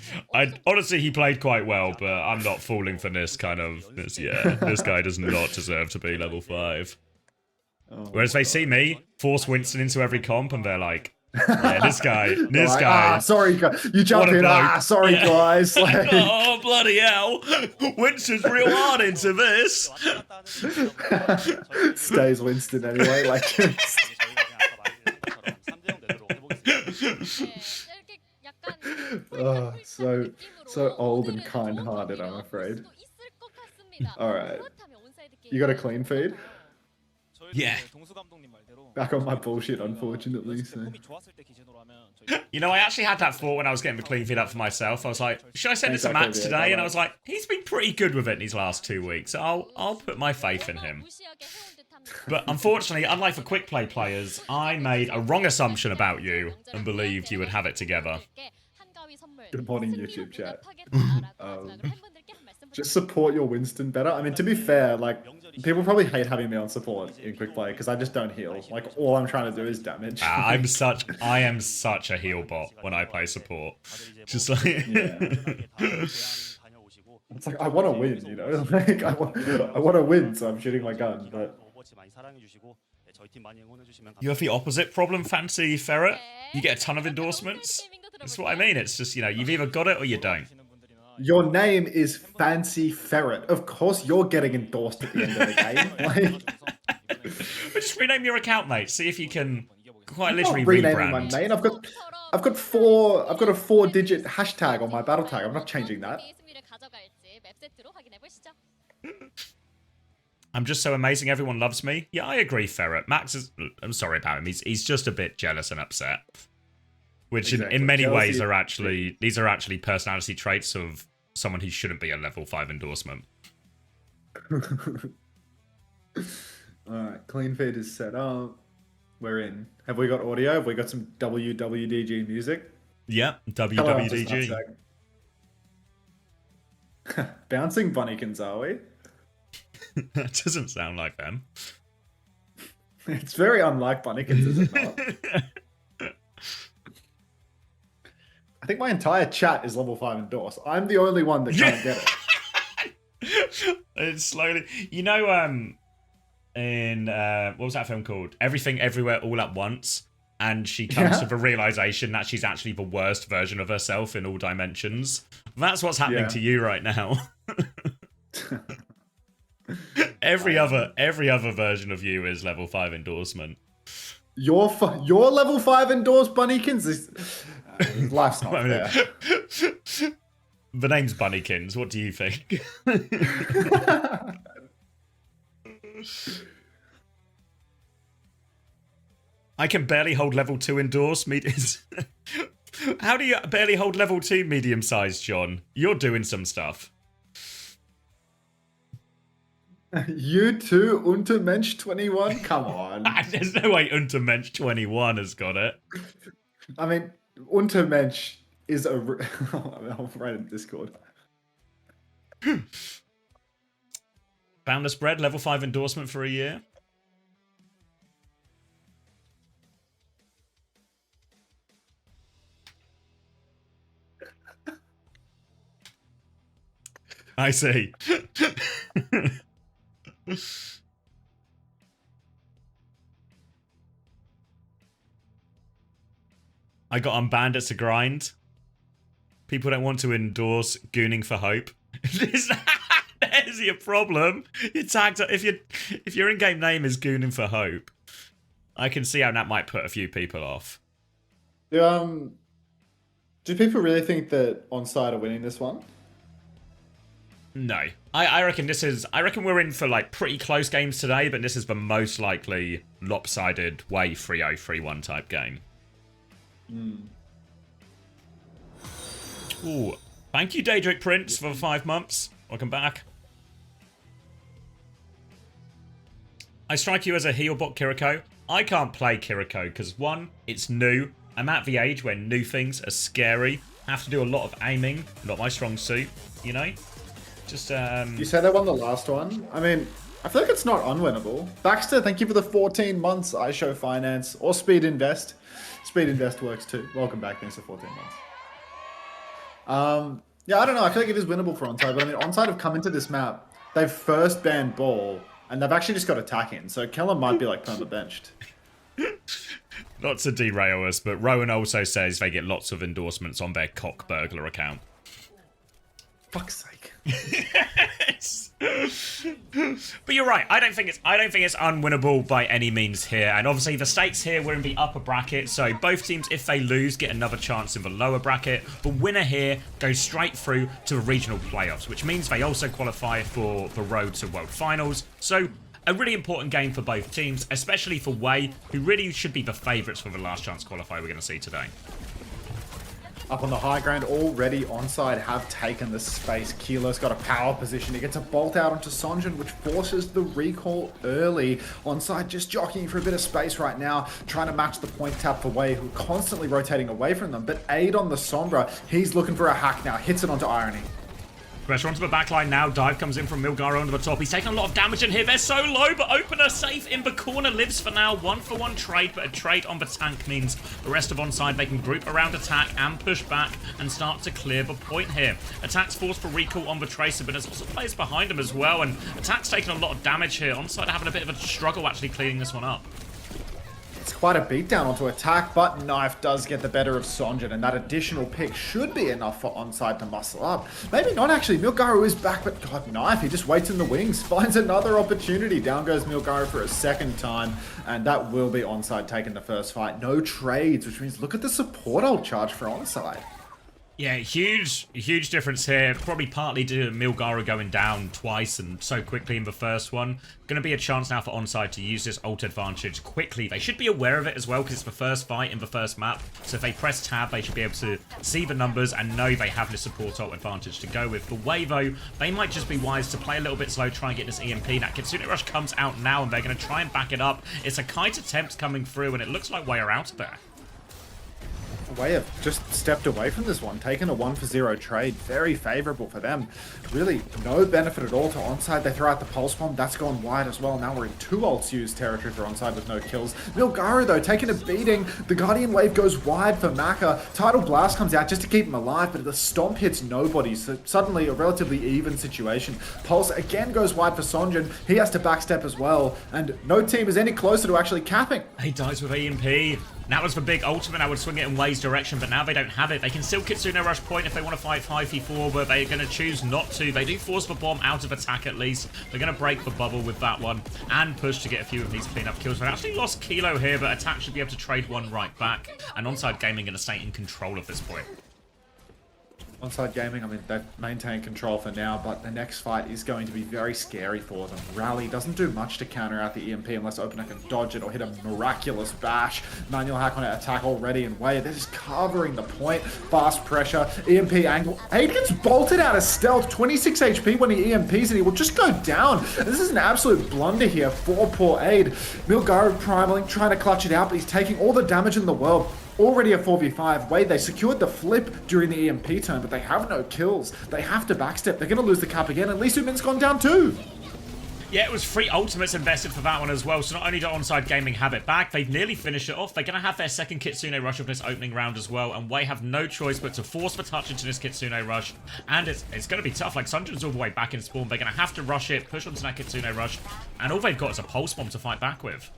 honestly, he played quite well, but I'm not falling for this kind of... This guy does not deserve to be level 5. Oh, whereas they see me, force Winston into every comp, and they're like, yeah, this guy. Ah, sorry, you jump in. Ah, sorry, guys. Like... Oh, bloody hell. Winston's real hard into this. Stays Winston anyway. Like, oh, so old and kind-hearted, I'm afraid. All right. You got a clean feed? Yeah. Back on my bullshit, unfortunately. So. You know, I actually had that thought when I was getting the clean feed up for myself. I was like, should I send it to Max today? And I was like, he's been pretty good with it in these last 2 weeks. I'll put my faith in him. But unfortunately, unlike for quick play players, I made a wrong assumption about you and believed you would have it together. Good morning, YouTube chat. Just support your Winston better. I mean, to be fair, like, people probably hate having me on support in quick play because I just don't heal. Like, all I'm trying to do is damage. I am such a heal bot when I play support. Just like... It's like, I want to win, you know? Like, I want to win, so I'm shooting my gun, but... You have the opposite problem, Fancy Ferret. You get a ton of endorsements. That's what I mean. It's just, you know, you've either got it or you don't. Your name is Fancy Ferret. Of course you're getting endorsed at the end of the game. Like... Just rename your account, mate. See if you can quite literally renaming rebrand. My name. I've got a 4-digit hashtag on my battle tag. I'm not changing that. I'm just so amazing. Everyone loves me. Yeah, I agree, Ferret. Max is... I'm sorry about him. He's just a bit jealous and upset. Which in many ways are actually... These are actually personality traits of someone who shouldn't be a level 5 endorsement. Alright, clean feed is set up. We're in. Have we got audio? Have we got some WWDG music? Yeah, WWDG. Bouncing bunnykins, are we? That doesn't sound like them. It's very unlike bunnykins, is it not? I think my entire chat is level 5 endorse. I'm the only one that can't get it. It's slowly... You know, in... what was that film called? Everything, Everywhere, All at Once. And she comes to the realization that she's actually the worst version of herself in all dimensions. That's what's happening to you right now. Every other version of you is level 5 endorsement. Your level 5 endorsed bunnykins is... life's not fair. The name's Bunnykins. What do you think? I can barely hold level 2 endorse. How do you barely hold level 2 medium sized, John? You're doing some stuff. You too, Untermensch 21? Come on. There's no way Untermensch 21 has got it. I mean, Untermensch is a... I'll write in Discord. Boundless Bread, level 5 endorsement for a year. I see. I got unbanned. It's a grind. People don't want to endorse gooning for hope. There's is he a problem? You're tagged if your in-game name is Gooning for Hope, I can see how that might put a few people off. Do people really think that ONSIDE are winning this one? No. I reckon we're in for like pretty close games today, but this is the most likely lopsided WAE 3-0, 3-1 type game. Ooh. Thank you, Daedric Prince, for 5 months. Welcome back. I strike you as a heel bot Kiriko. I can't play Kiriko because, one, it's new. I'm at the age where new things are scary. Have to do a lot of aiming. Not my strong suit, you know? Just, You said they won the last one? I mean, I feel like it's not unwinnable. Baxter, thank you for the 14 months. I show finance or Speed Invest. Speed Invest works too. Welcome back. Thanks for 14 months. Yeah, I don't know. I feel like it is winnable for ONSIDE, but I mean, ONSIDE have come into this map. They've first banned ball, and they've actually just got attack in. So Kellen might be like perma benched. Not to derail us, but Rowan also says they get lots of endorsements on their cock burglar account. Fuck's sake. But you're right. I don't think it's unwinnable by any means here. And obviously the stakes here, we're in the upper bracket, so both teams, if they lose, get another chance in the lower bracket. The winner here goes straight through to the regional playoffs, which means they also qualify for the road to World Finals. So a really important game for both teams, especially for WAE, who really should be the favourites for the last chance qualifier we're going to see today. Up on the high ground already, ONSIDE have taken the space. Kilo's got a power position. He gets a bolt out onto Sonjin, which forces the recall early. ONSIDE just jockeying for a bit of space right now, trying to match the point tap for WAE, who are constantly rotating away from them. But Aid on the Sombra, he's looking for a hack now, hits it onto Irony. Pressure onto the backline now. Dive comes in from Milgaro onto the top. He's taking a lot of damage in here. They're so low, but Opener safe in the corner. Lives for now. 1-for-1 trade, but a trade on the tank means the rest of ONSIDE, they can group around attack and push back and start to clear the point here. Attack's forced for recall on the Tracer, but there's also players behind him as well, and Attack's taking a lot of damage here. ONSIDE having a bit of a struggle actually cleaning this one up. It's quite a beatdown onto attack, but Knife does get the better of Sonjin, and that additional pick should be enough for ONSIDE to muscle up. Maybe not actually. Milgaro is back, but God, Knife, he just waits in the wings, finds another opportunity. Down goes Milgaro for a second time, and that will be ONSIDE taking the first fight. No trades, which means look at the support ult charge for ONSIDE. Yeah, huge difference here. Probably partly due to Milgaro going down twice and so quickly in the first one. Going to be a chance now for ONSIDE to use this ult advantage quickly. They should be aware of it as well because it's the first fight in the first map. So if they press tab, they should be able to see the numbers and know they have this support ult advantage to go with. For WAE though, they might just be wise to play a little bit slow, try and get this EMP. That Kitsune Rush comes out now and they're going to try and back it up. It's a kite attempt coming through and it looks like WAE are out of there. WAE have just stepped away from this one, taken a 1-for-0 trade. Very favorable for them. Really no benefit at all to ONSIDE. They throw out the pulse bomb. That's gone wide as well. Now we're in 2 ults used territory for ONSIDE with no kills. Milgaro though taking a beating. The Guardian Wave goes wide for Maka. Tidal Blast comes out just to keep him alive, but the stomp hits nobody. So suddenly a relatively even situation. Pulse again goes wide for Sonjin. He has to backstep as well, and no team is any closer to actually capping. He dies with EMP. That was the big ultimate. I would swing it in WAE's direction, but now they don't have it. They can still Kitsune Rush point if they want to fight 5v4, but they're going to choose not to. They do force the bomb out of attack at least. They're going to break the bubble with that one and push to get a few of these cleanup kills. They actually lost Kilo here, but attack should be able to trade one right back. And ONSIDE Gaming going to stay in control at this point. ONSIDE Gaming, I mean, they've maintained control for now, but the next fight is going to be very scary for them. Rally doesn't do much to counter out the EMP unless Opener can dodge it or hit a miraculous bash. Manual hack on attack already in WAE. They're just covering the point. Fast pressure, EMP angle. Aid gets bolted out of stealth. 26 HP when he EMPs and he will just go down. This is an absolute blunder here for poor Aid. Milgaro primaling, trying to clutch it out, but he's taking all the damage in the world. Already a 4v5. WAE, they secured the flip during the EMP turn, but they have no kills. They have to backstep. They're going to lose the cap again, and Lee Soo-min's gone down too. Yeah, it was 3 ultimates invested for that one as well, so not only do ONSIDE Gaming have it back, they've nearly finished it off. They're going to have their second Kitsune Rush of this opening round as well, and WAE have no choice but to force the touch into this Kitsune Rush, and it's going to be tough. Like, Sunjin's all the way back in spawn. They're going to have to rush it, push onto that Kitsune Rush, and all they've got is a pulse bomb to fight back with.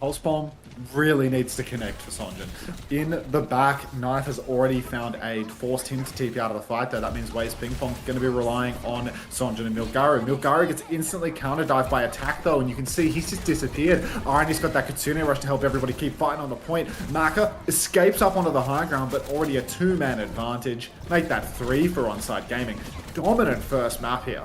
Pulse Bomb really needs to connect for Sonjin. In the back, Knife has already found aid, forced him to TP out of the fight there. That means Wade's Ping Pong going to be relying on Sonjin and Milgaru. Milgaru gets instantly counter-dived by attack though, and you can see he's just disappeared. Irony's got that Kitsune Rush to help everybody keep fighting on the point. Maka escapes up onto the high ground, but already a 2-man advantage. Make that 3 for ONSIDE Gaming. Dominant first map here.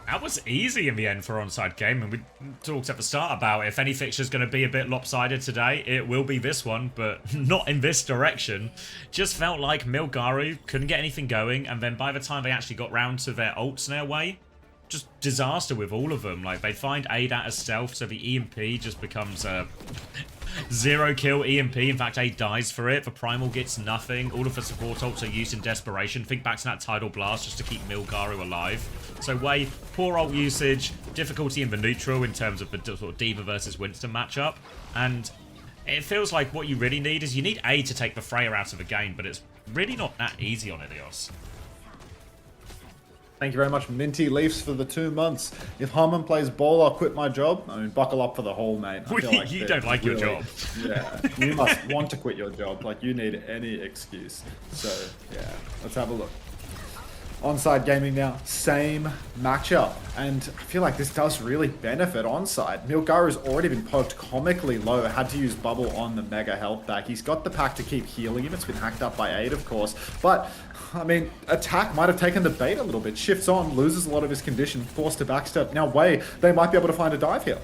That was easy in the end for ONSIDE Gaming. We talked at the start about if any fixture's going to be a bit lopsided today, it will be this one, but not in this direction. Just felt like Milgaru couldn't get anything going, and then by the time they actually got round to their ults in their way, just disaster with all of them. Like, they find Aid at a stealth, so the EMP just becomes a 0-kill EMP. In fact, Aid dies for it. The Primal gets nothing. All of the support ults are used in desperation. Think back to that Tidal Blast just to keep Milgaru alive. So WAE, poor ult usage, difficulty in the neutral in terms of the sort of D.Va versus Winston matchup. And it feels like what you really need is you need Aid to take the Freya out of the game, but it's really not that easy on Ilios. Thank you very much, Minty Leafs, for the 2 months. If Harmon plays ball, I'll quit my job. I mean, buckle up for the whole, mate. I feel like you don't like your job. Yeah, you must want to quit your job. Like, you need any excuse. So, yeah, let's have a look. ONSIDE Gaming now, same matchup, and I feel like this does really benefit ONSIDE. Milgaru's already been poked comically low, had to use Bubble on the Mega Health Pack. He's got the pack to keep healing him. It's been hacked up by Aid, of course, but I mean, attack might have taken the bait a little bit. Shifts on, loses a lot of his condition, forced to backstep. Now WAE, they might be able to find a dive here.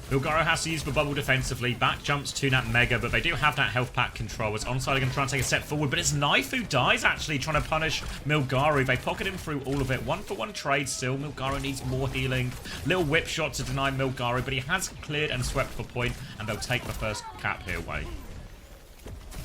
Milgaru has to use the bubble defensively. Back jumps to that Mega, but they do have that health pack control. As ONSIDE are going to try and take a step forward, but it's Knife who dies, actually, trying to punish Milgaru. They pocket him through all of it. 1-for-1 trade still. Milgaru needs more healing. Little whip shot to deny Milgaru, but he has cleared and swept for point, and they'll take the first cap here, WAE.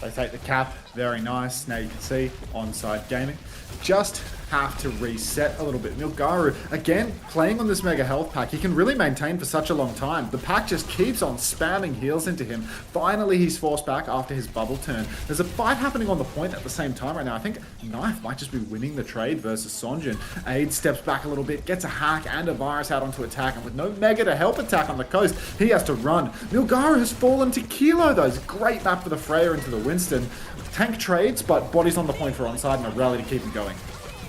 They take the cap, very nice. Now you can see ONSIDE Gaming just have to reset a little bit. Milgaru, again, playing on this Mega Health Pack, he can really maintain for such a long time. The pack just keeps on spamming heals into him. Finally, he's forced back after his bubble turn. There's a fight happening on the point at the same time right now. I think Knife might just be winning the trade versus Sonjin. Aid steps back a little bit, gets a hack and a virus out onto attack, and with no Mega to help attack on the coast, he has to run. Milgaru has fallen to Kilo, though. It's a great map for the Freya into the Winston. Tank trades, but bodies on the point for ONSIDE and a rally to keep him going.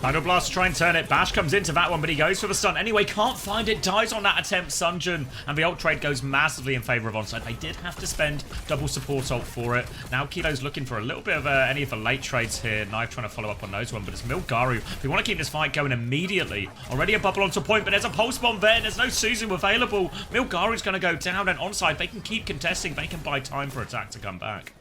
Tidal Blast to try and turn it. Bash comes into that one, but he goes for the stun. Anyway, can't find it. Dies on that attempt, Sonjin. And the ult trade goes massively in favour of ONSIDE. They did have to spend double support ult for it. Now Kilo's looking for a little bit of any of the late trades here. Knife trying to follow up on those one, but it's Milgaru. We want to keep this fight going immediately. Already a bubble onto point, but there's a pulse bomb there. There's no Suzu available. Milgaru's going to go down, and ONSIDE, they can keep contesting. They can buy time for attack to come back.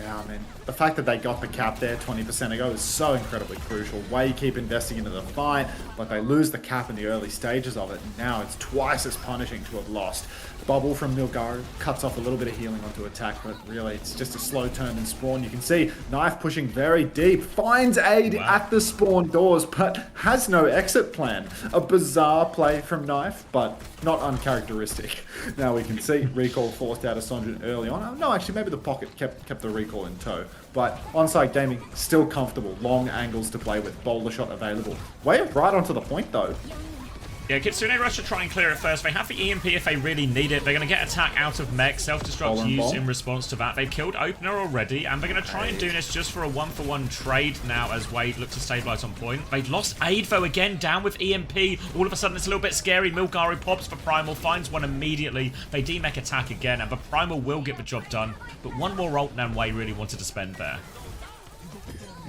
Yeah, I mean, the fact that they got the cap there 20% ago is so incredibly crucial. WAE keep investing into the fight, but they lose the cap in the early stages of it. Now it's twice as punishing to have lost. Bubble from Milgaru cuts off a little bit of healing onto attack, but really it's just a slow turn and spawn. You can see Knife pushing very deep, finds Aid at the spawn doors, but has no exit plan. A bizarre play from Knife, but not uncharacteristic. Now we can see recall forced out of Sonjin early on. No, actually, maybe the pocket kept the recall in tow. But ONSIDE Gaming still comfortable. Long angles to play with. Boulder shot available. WAE right onto the point, though. Yeah, Kitsune Rush to try and clear it first. They have the EMP if they really need it. They're going to get attack out of mech. Self-destruct used in response to that. They've killed Opener already, and they're going to try and do this just for a 1-for-1 trade now as Wade looks to stabilize on point. They've lost Aid, though, again, down with EMP. All of a sudden, it's a little bit scary. Milgaru pops for Primal, finds one immediately. They de-mech attack again, and the Primal will get the job done. But one more ult than Wade really wanted to spend there.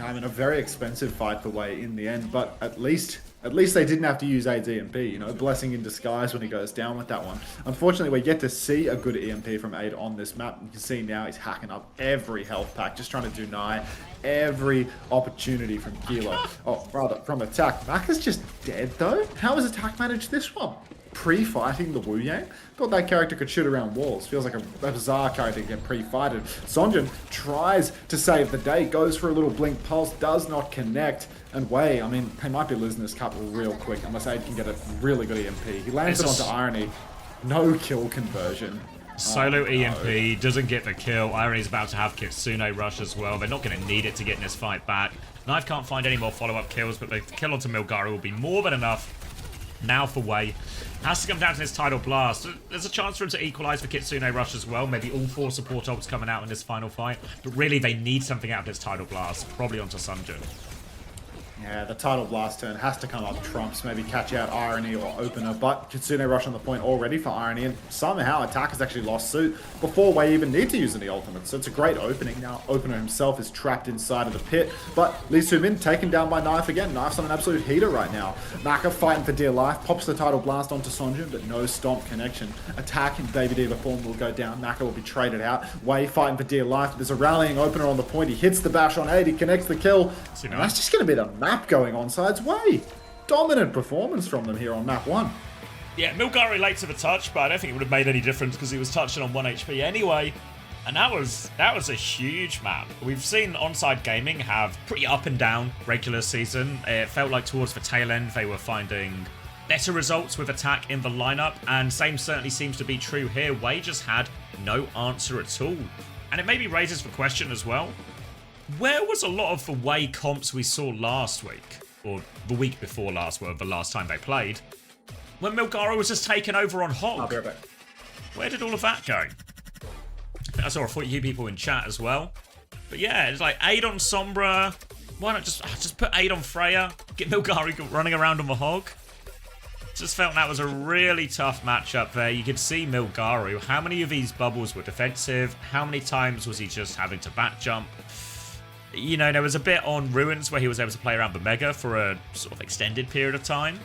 I mean, a very expensive fight for WAE in the end, but at least they didn't have to use Aid's EMP, you know, blessing in disguise when he goes down with that one. Unfortunately, we get to see a good EMP from Aid on this map. You can see now he's hacking up every health pack, just trying to deny every opportunity from Kilo. Oh, rather, from attack. Maka's just dead, though? How has attack managed this one? Pre-fighting the Wu Yang? Thought that character could shoot around walls. Feels like a bizarre character to get pre-fighted. Sonjin tries to save the day, goes for a little blink pulse, does not connect. And WAE, I mean, they might be losing this cup real quick unless Aid can get a really good EMP. He lands it onto Irony. No kill conversion. Solo EMP, doesn't get the kill. Irony's about to have Kitsune Rush as well. They're not going to need it to get in this fight back. Knife can't find any more follow-up kills, but the kill onto Milgaru will be more than enough. Now for WAE. Has to come down to this Tidal Blast. There's a chance for him to equalize for Kitsune Rush as well. Maybe all 4 support ults coming out in this final fight. But really, they need something out of this Tidal Blast. Probably onto Sunjin. Yeah, the Tidal Blast turn has to come up trumps, maybe catch out Irony or Opener, but Kitsune Rush on the point already for Irony, and somehow Attack has actually lost suit before WAE even need to use any ultimate, so it's a great opening. Now, Opener himself is trapped inside of the pit, but Lee Soo-min taken down by Knife again. Knife's on an absolute heater right now. Maka fighting for dear life, pops the Tidal Blast onto Sonjin, but no stomp connection. Attack in Baby Diva form will go down, Maka will be traded out. WAE fighting for dear life, there's a rallying Opener on the point, he hits the bash on 8, he connects the kill, and that's just going to be the map going ONSIDE's way. Dominant performance from them here on map 1. Yeah, Milgari late to the touch, but I don't think it would have made any difference because he was touching on 1 HP anyway. And that was a huge map. We've seen ONSIDE Gaming have pretty up and down regular season. It felt like towards the tail end they were finding better results with Attack in the lineup, and same certainly seems to be true here. WAE just had no answer at all. And it maybe raises the question as well, where was a lot of the WAE comps we saw last week? Or the week before last, well, the last time they played, when Milgara was just taken over on Hog. I'll be right back. Where did all of that go? I saw a few people in chat as well. But yeah, it's like 8 on Sombra. Why not just put 8 on Freya? Get Milgari running around on the Hog. Just felt that was a really tough matchup there. You could see Milgaru. How many of these bubbles were defensive? How many times was he just having to back jump? You know, there was a bit on Ruins where he was able to play around the Mega for a sort of extended period of time.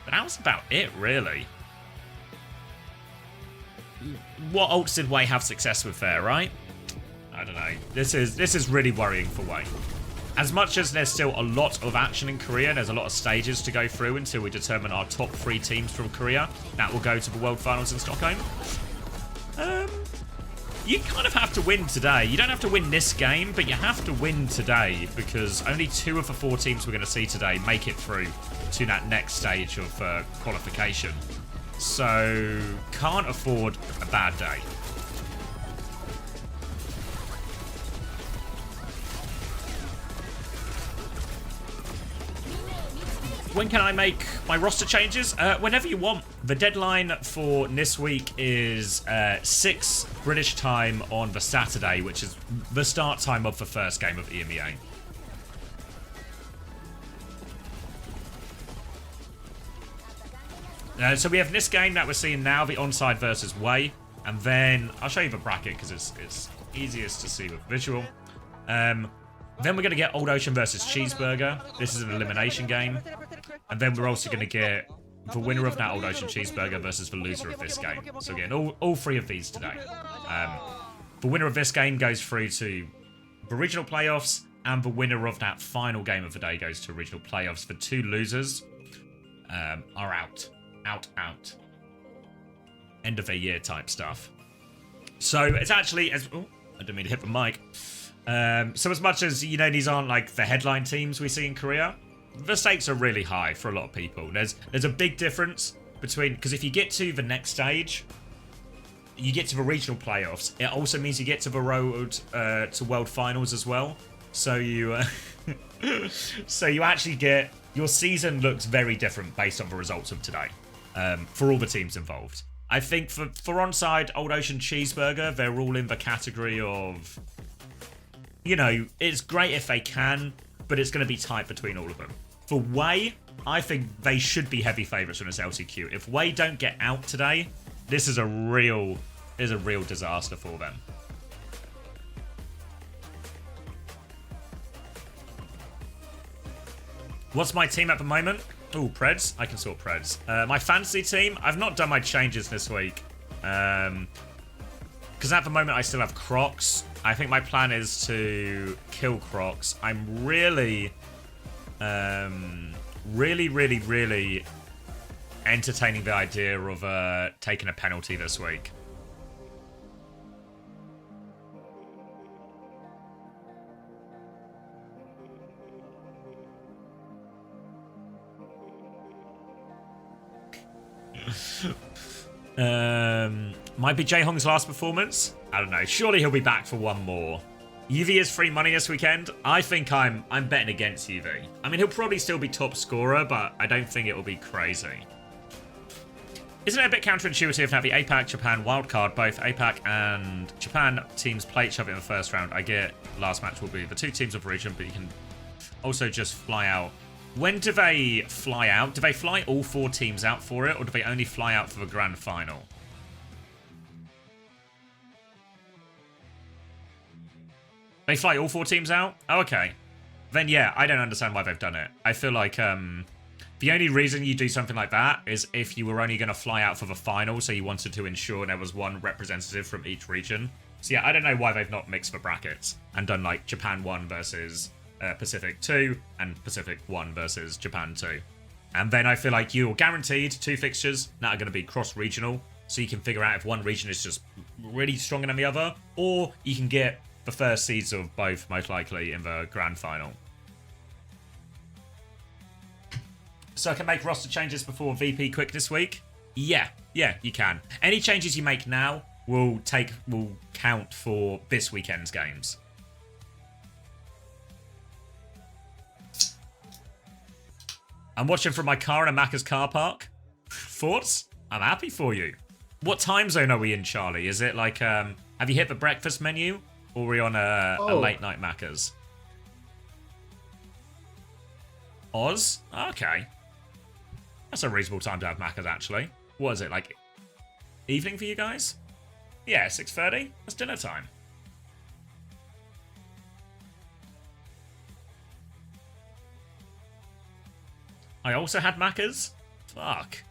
But that was about it, really. What ults did WAE have success with there, right? I don't know. This is really worrying for WAE. As much as there's still a lot of action in Korea, there's a lot of stages to go through until we determine our top 3 teams from Korea. That will go to the World Finals in Stockholm. You kind of have to win today. You don't have to win this game, but you have to win today because only 2 of the 4 teams we're going to see today make it through to that next stage of qualification. So, can't afford a bad day. When can I make my roster changes? Whenever you want. The deadline for this week is 6 British time on the Saturday, which is the start time of the first game of EMEA. So we have this game that we're seeing now, the ONSIDE versus WAE. And then, I'll show you the bracket because it's easiest to see with visual. Then we're going to get Old Ocean versus Cheeseburger. This is an elimination game. And then we're also going to get the winner of that Old Ocean Cheeseburger versus the loser of this game. So again, all 3 of these today. The winner of this game goes through to the regional playoffs, and the winner of that final game of the day goes to regional playoffs. The 2 losers are out. Out. End of the year type stuff. So it's actually, I didn't mean to hit the mic. So as much as, you know, these aren't like the headline teams we see in Korea, the stakes are really high for a lot of people. There's a big difference between, because if you get to the next stage, you get to the regional playoffs. It also means you get to the road to World Finals as well. So you, so you actually get, your season looks very different based on the results of today, for all the teams involved. I think for ONSIDE, Old Ocean Cheeseburger, they're all in the category of, you know, it's great if they can, but it's going to be tight between all of them. For WAE, I think they should be heavy favourites from this LCQ. If WAE don't get out today, this is a real disaster for them. What's my team at the moment? Oh, Preds. I can sort Preds. My fantasy team, I've not done my changes this week. Because at the moment I still have Crocs. I think my plan is to kill Crocs. I'm really entertaining the idea of taking a penalty this week. Might be Jae-Hong's last performance. I don't know. Surely he'll be back for one more. UV is free money this weekend. I think I'm betting against UV. I mean, he'll probably still be top scorer, but I don't think it will be crazy. Isn't it a bit counterintuitive to have the APAC, Japan wildcard? Both APAC and Japan teams play each other in the first round. I get last match will be the 2 teams of region, but you can also just fly out. When do they fly out? Do they fly all 4 teams out for it, or do they only fly out for the grand final? They fly all 4 teams out? Oh, okay. Then yeah, I don't understand why they've done it. I feel like the only reason you do something like that is if you were only going to fly out for the final, so you wanted to ensure there was one representative from each region. So yeah, I don't know why they've not mixed the brackets and done like Japan 1 versus Pacific 2 and Pacific 1 versus Japan 2. And then I feel like you're guaranteed 2 fixtures that are going to be cross-regional, so you can figure out if one region is just really stronger than the other, or you can get the first seeds of both, most likely, in the grand final. So I can make roster changes before VP Quick this week? Yeah, you can. Any changes you make now will count for this weekend's games. I'm watching from my car in a Macca's car park. Thoughts? I'm happy for you. What time zone are we in, Charlie? Is it like, have you hit the breakfast menu? Or are we on a late night Macca's? Oz? Okay. That's a reasonable time to have Macca's, actually. What is it, like evening for you guys? Yeah, 6:30? That's dinner time. I also had Macca's? Fuck.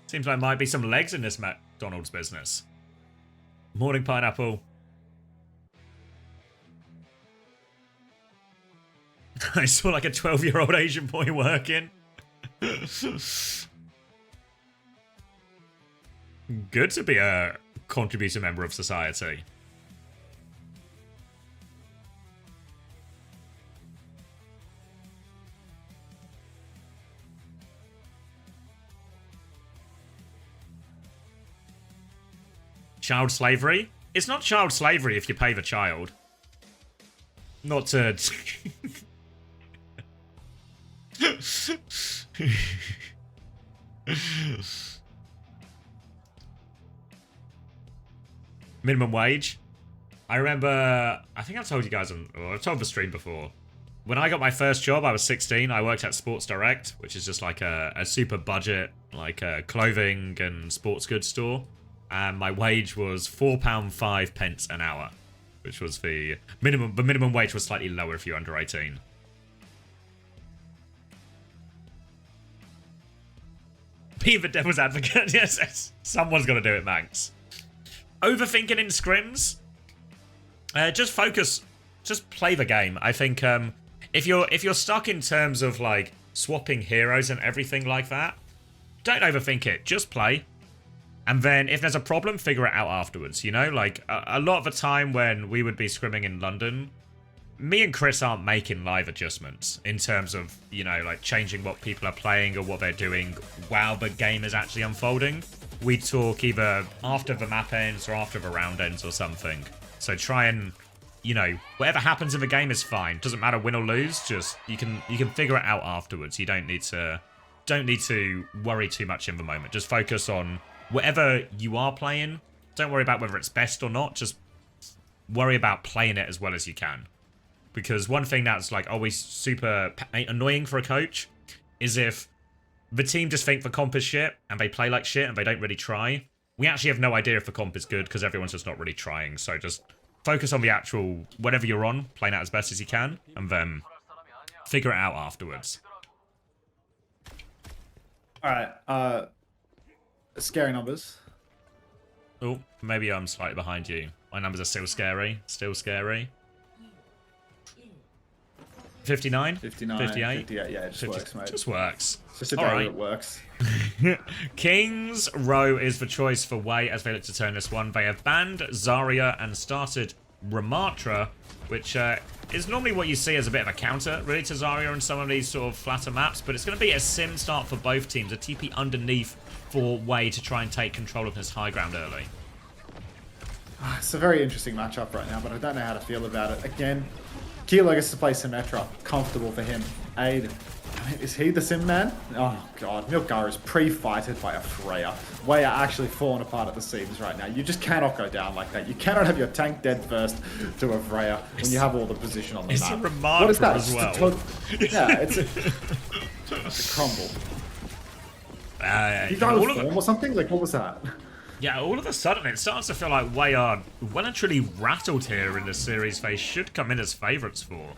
Seems like might be some legs in this McDonald's business. Morning, Pineapple. I saw like a 12-year-old Asian boy working. Good to be a contributor member of society. Child slavery? It's not child slavery if you pay the child. Not to... Minimum wage. I remember, I think I've told you guys, I've told the stream before. When I got my first job, I was 16. I worked at Sports Direct, which is just like a super budget, like a clothing and sports goods store. And my wage was £4.05 an hour, which was the minimum. The minimum wage was slightly lower if you're under 18. Be the devil's advocate. Yes, someone's got to do it, Max. Overthinking in scrims. Just focus. Just play the game. I think if you're stuck in terms of like swapping heroes and everything like that, don't overthink it. Just play. And then if there's a problem, figure it out afterwards, you know? Like, a lot of the time when we would be scrimming in London, me and Chris aren't making live adjustments in terms of, you know, like changing what people are playing or what they're doing while the game is actually unfolding. We talk either after the map ends or after the round ends or something. So try and, you know, whatever happens in the game is fine. Doesn't matter win or lose, just you can figure it out afterwards. You don't need to worry too much in the moment. Just focus on whatever you are playing. Don't worry about whether it's best or not. Just worry about playing it as well as you can. Because one thing that's like always super annoying for a coach is if the team just think the comp is shit and they play like shit and they don't really try. We actually have no idea if the comp is good because everyone's just not really trying. So just focus on the actual, whatever you're on, playing out as best as you can, and then figure it out afterwards. Alright, scary numbers. Oh, maybe I'm slightly behind you. My numbers are still scary. Still scary. 59? 59, 58? 58, yeah, it just works, mate. Just works. It's just a day that works. Kings Row is the choice for WAE as they look to turn this one. They have banned Zarya and started Ramatra, which is normally what you see as a bit of a counter, really, to Zarya on some of these sort of flatter maps. But it's going to be a sim start for both teams. A TP underneath for WAE to try and take control of this high ground early. It's a very interesting matchup right now, but I don't know how to feel about it. Again, Kilo gets to play Symmetra. Comfortable for him. Aid Is he the sim man? Oh god, Milgar is pre-fighted by a Freya. WAE are actually falling apart at the seams right now. You just cannot go down like that. You cannot have your tank dead first to a Freya when you have all the position on the map. It's a Ramatra as well. Yeah, it's a crumble. You guys form or something? Like, what was that? Yeah, all of a sudden it starts to feel like WAE are well and truly rattled here in the series they should come in as favourites for.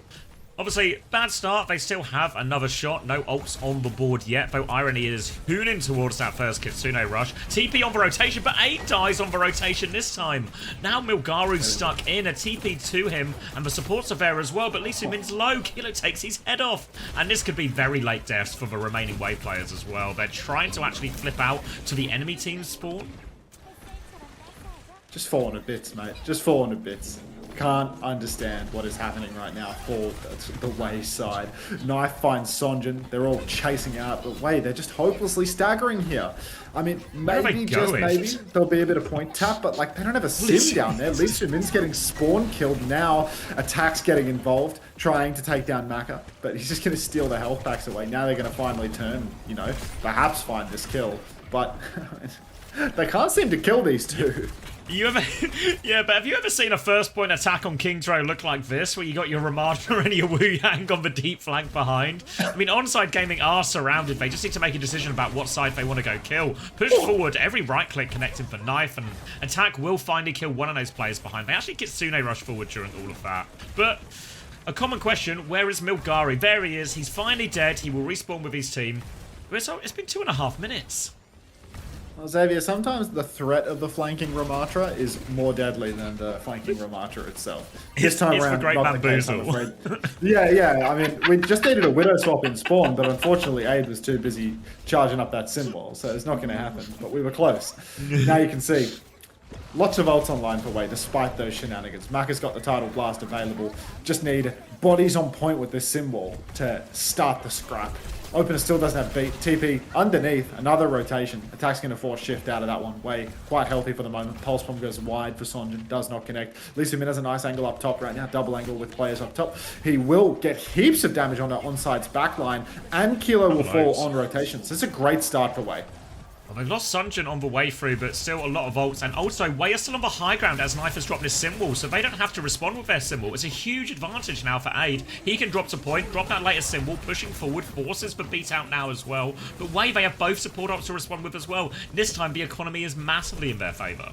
Obviously, bad start, they still have another shot, no ults on the board yet, though Irony is hooning towards that first Kitsune rush. TP on the rotation, but 8 dies on the rotation this time. Now Milgaru's stuck in, a TP to him, and the supports are there as well, but Lee Soo-min's low, Kilo takes his head off. And this could be very late deaths for the remaining WAE players as well. They're trying to actually flip out to the enemy team's spawn. Just falling to bits, mate. Just falling to bits. Can't understand what is happening right now for the WAE side. Knife finds Sonjin. They're all chasing out, but WAE, they're just hopelessly staggering here. I mean, maybe, just maybe, there'll be a bit of point tap, but like, they don't have a sim down there. Lee Soo-min's getting spawn killed now. Attack's getting involved, trying to take down Maka, but he's just going to steal the health packs away. Now they're going to finally turn, you know, perhaps find this kill, but they can't seem to kill these two. Yeah, but have you ever seen a first point attack on Kingdro look like this, where you got your Ramada and your Wu Yang on the deep flank behind? I mean, ONSIDE Gaming are surrounded. They just need to make a decision about what side they want to go kill. Push forward, every right click connecting for knife, and attack will finally kill one of those players behind. They actually Kitsune rush forward during all of that. But a common question, where is Milgari? There he is. He's finally dead. He will respawn with his team. But it's been 2.5 minutes. Well, Xavier, sometimes the threat of the flanking Ramatra is more deadly than the flanking Ramatra itself. This time around, not the case, I'm afraid. Yeah. I mean, we just needed a Widow swap in spawn, but unfortunately, Aid was too busy charging up that symbol, so it's not going to happen. But we were close. Now you can see lots of ults online for WAE, despite those shenanigans. Maka's got the Tidal Blast available. Just need bodies on point with this symbol to start the scrap. Opener still doesn't have beat. TP underneath, another rotation. Attack's going to force shift out of that one. WAE quite healthy for the moment. Pulse bomb goes wide for Sonjin, does not connect. Lee Soo-min has a nice angle up top right now, double angle with players up top. He will get heaps of damage on ONSIDE's backline, and Kilo will fall on rotations. This is a great start for WAE. Well, they've lost Sonjin on the way through, but still a lot of ults. And also, WAE are still on the high ground as Knife has dropped his symbol, so they don't have to respond with their symbol. It's a huge advantage now for Aid. He can drop to point, drop that later symbol, pushing forward, forces the beat out now as well. But WAE, they have both support ops to respond with as well. This time, the economy is massively in their favour.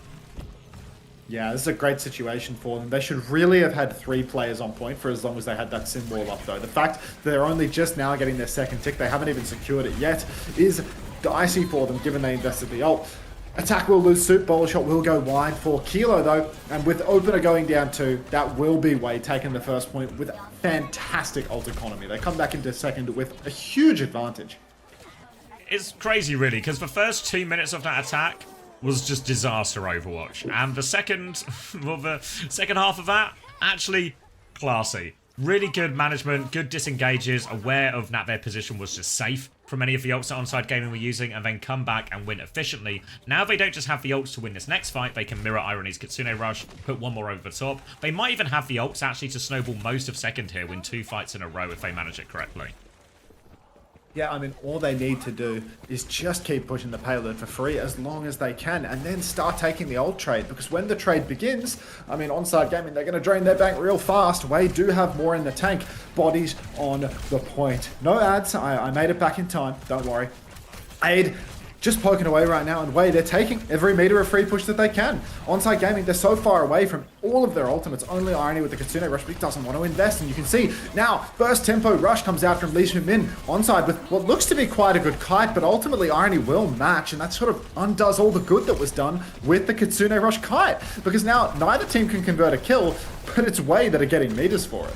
Yeah, this is a great situation for them. They should really have had 3 players on point for as long as they had that symbol up, though. The fact they're only just now getting their second tick, they haven't even secured it yet, is dicey for them, given they invested the ult. Attack will lose suit, bowler shot will go wide for Kilo, though, and with opener going down 2, that will be WAE taking the first point with fantastic ult economy. They come back into second with a huge advantage. It's crazy, really, because the first 2 minutes of that attack was just disaster Overwatch, and the second half of that, actually classy. Really good management, good disengages, aware of that their position was just safe from any of the ults that ONSIDE Gaming were using, and then come back and win efficiently. Now they don't just have the ults to win this next fight, they can mirror Irony's Kitsune Rush, put one more over the top. They might even have the ults actually to snowball most of second here, win 2 fights in a row if they manage it correctly. Yeah, I mean, all they need to do is just keep pushing the payload for free as long as they can, and then start taking the ult trade, because when the trade begins, I mean, ONSIDE Gaming, they're going to drain their bank real fast. WAE do have more in the tank. Bodies on the point. No ads. I made it back in time. Don't worry. Aid just poking away right now, and WAE, they're taking every meter of free push that they can. ONSIDE Gaming, they're so far away from all of their ultimates. Only Irony with the Kitsune Rush, but he doesn't want to invest, and you can see now, burst tempo rush comes out from Lee Soo-min. ONSIDE with what looks to be quite a good kite, but ultimately Irony will match, and that sort of undoes all the good that was done with the Kitsune Rush kite, because now neither team can convert a kill, but it's WAE that are getting meters for it.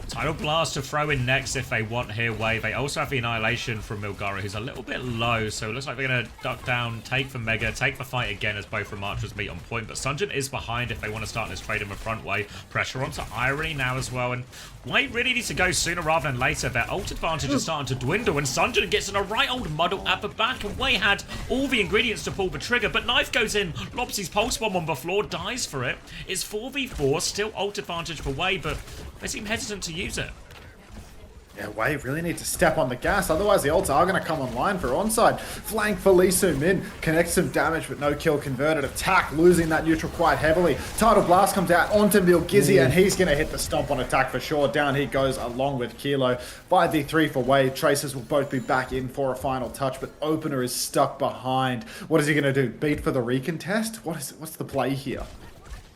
Tidal Blast to throw in next if they want here, WAE. They also have the Annihilation from Milgara, who's a little bit low, so it looks like they're going to duck down, take the Mega, take the fight again as both Ramatras meet on point. But Sonjin is behind if they want to start this trade in the front. WAE pressure onto Irony now as well, and WAE really needs to go sooner rather than later. Their ult advantage is starting to dwindle, and Sonjin gets in a right old muddle at the back, and WAE had all the ingredients to pull the trigger, but Knife goes in, lobs his pulse bomb on the floor, dies for it. It's 4v4, still ult advantage for WAE, but they seem hesitant to use it. Yeah, WAE really need to step on the gas, otherwise the ults are going to come online for ONSIDE. Flank for Lee Soo-min, connects some damage but no kill converted. Attack losing that neutral quite heavily. Tidal Blast comes out onto Milgizzy and he's going to hit the stomp on Attack for sure. Down he goes along with Kilo. 5v3 for WAE. Tracers will both be back in for a final touch, but Opener is stuck behind. What is he going to do? Beat for the recontest? What's the play here?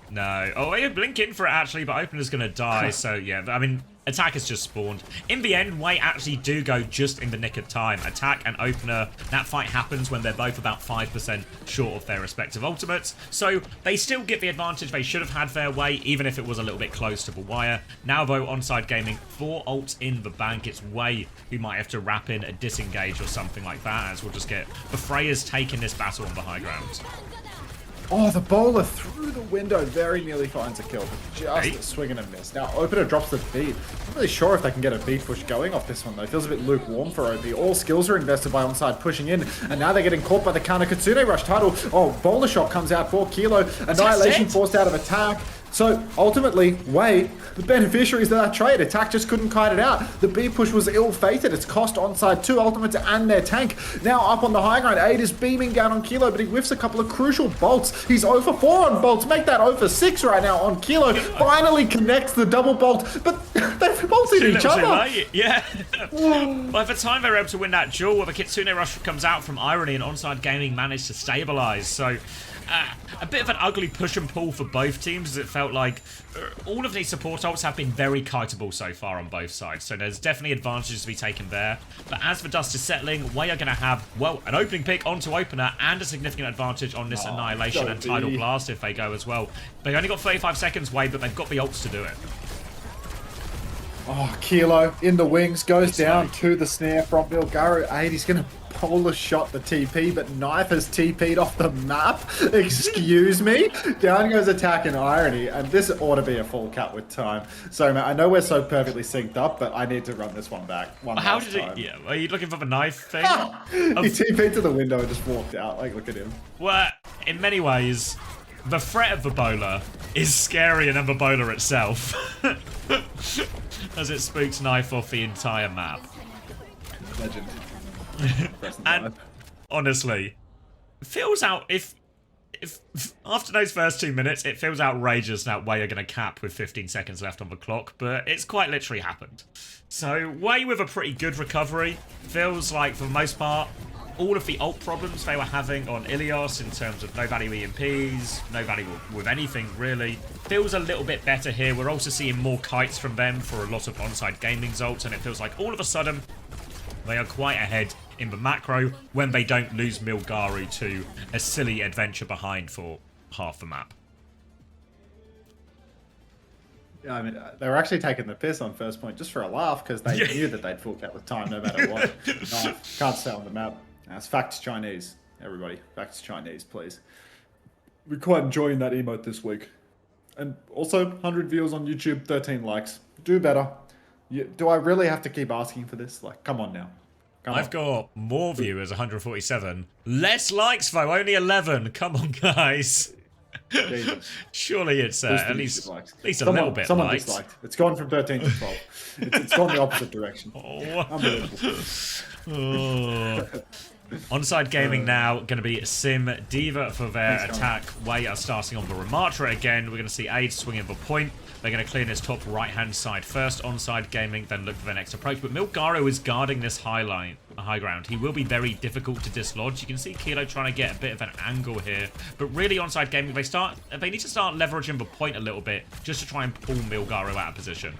No. Oh, you blink in for it actually, but Opener's going to die. So yeah, I mean, Attack has just spawned. In the end, WAE actually do go just in the nick of time. Attack and Opener, that fight happens when they're both about 5% short of their respective ultimates. So they still get the advantage they should have had their way, even if it was a little bit close to the wire. Now though, ONSIDE Gaming, 4 ults in the bank. It's WAE who might have to wrap in a disengage or something like that, as we'll just get the Freyas taking this battle on the high ground. Oh, the bowler through the window very nearly finds a kill, but just a swing and a miss. Now, Opener drops the beat. I'm not really sure if they can get a beat push going off this one, though. Feels a bit lukewarm for OP. All skills are invested by ONSIDE pushing in, and now they're getting caught by the counter Kitsune Rush title. Oh, bowler shot comes out for Kilo. Annihilation forced out of Attack. So, ultimately, WAE, the beneficiaries of that trade, Attack just couldn't kite it out. The B push was ill-fated. It's cost ONSIDE 2 ultimates and their tank. Now up on the high ground, 8 is beaming down on Kilo, but he whiffs a couple of crucial bolts. He's 0 for 4 on bolts. Make that 0 for 6 right now on Kilo. Finally connects the double bolt, but they've bolted each other. Yeah. By the time they were able to win that duel, the Kitsune Rush comes out from Irony, and ONSIDE Gaming managed to stabilize. So, a bit of an ugly push and pull for both teams, as it felt like all of these support ults have been very kiteable so far on both sides. So there's definitely advantages to be taken there. But as the dust is settling, WAE are going to have, well, an opening pick onto Opener and a significant advantage on this Annihilation and Tidal Blast if they go as well. They've only got 35 seconds, WAE, but they've got the ults to do it. Oh, Kilo in the wings, goes down to the snare from Milgaru. 8, he's going to polar shot the TP, but Knife has TP'd off the map. Excuse me? Down goes Attack and Irony, and this ought to be a full cut with time. Sorry, man, I know we're so perfectly synced up, but I need to run this one back. How did it? Yeah, are you looking for the knife thing? He TP'd to the window and just walked out. Like, look at him. Well, in many ways, the threat of the bowler is scarier than the bowler itself. As it spooks Knife off the entire map. Legend. And honestly, it feels out if after those first 2 minutes, it feels outrageous that WAE are going to cap with 15 seconds left on the clock, but it's quite literally happened. So WAE with a pretty good recovery. Feels like for the most part, all of the ult problems they were having on Ilios in terms of no value EMPs, no value with anything really, feels a little bit better here. We're also seeing more kites from them for a lot of ONSIDE Gaming's ults, and it feels like all of a sudden they are quite ahead in the macro when they don't lose Milgaru to a silly adventure behind for half the map. Yeah, I mean, they were actually taking the piss on first point just for a laugh because they knew that they'd full cap with time no matter what. No, can't stay on the map. That's facts Chinese, everybody. Facts Chinese, please. We're quite enjoying that emote this week. And also, 100 views on YouTube, 13 likes. Do better. Do I really have to keep asking for this? Like, come on now. I've got more viewers, 147. Less likes, though, only 11. Come on, guys. Surely it's at least a little bit someone liked. Disliked. It's gone from 13 to 12. It's gone the opposite direction. Oh. Unbelievable. ONSIDE Gaming now going to be Sim Diva for their attack. WAE are starting on the Ramatra again. We're going to see Aid swinging the point. They're going to clear this top right-hand side first. ONSIDE Gaming, then look for their next approach. But Milgaru is guarding this high ground. He will be very difficult to dislodge. You can see Kilo trying to get a bit of an angle here. But really, ONSIDE Gaming, they need to start leveraging the point a little bit just to try and pull Milgaru out of position.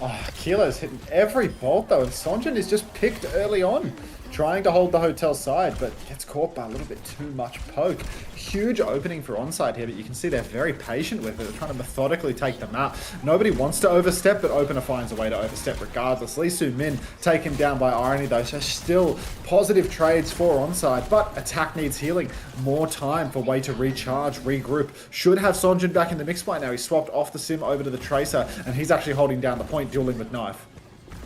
Oh, Kilo's hitting every bolt, though, and Sonjin is just picked early on, trying to hold the hotel side, but gets caught by a little bit too much poke. Huge opening for ONSIDE here, but you can see they're very patient with it. They're trying to methodically take them out. Nobody wants to overstep, but Opener finds a way to overstep regardless. Lee Soo-min taken down by Irony, though, so still positive trades for ONSIDE, but attack needs healing. More time for WAE to recharge, regroup. Should have Sonjin back in the mix by now. He swapped off the Sim over to the Tracer, and he's actually holding down the point, dueling with Knife.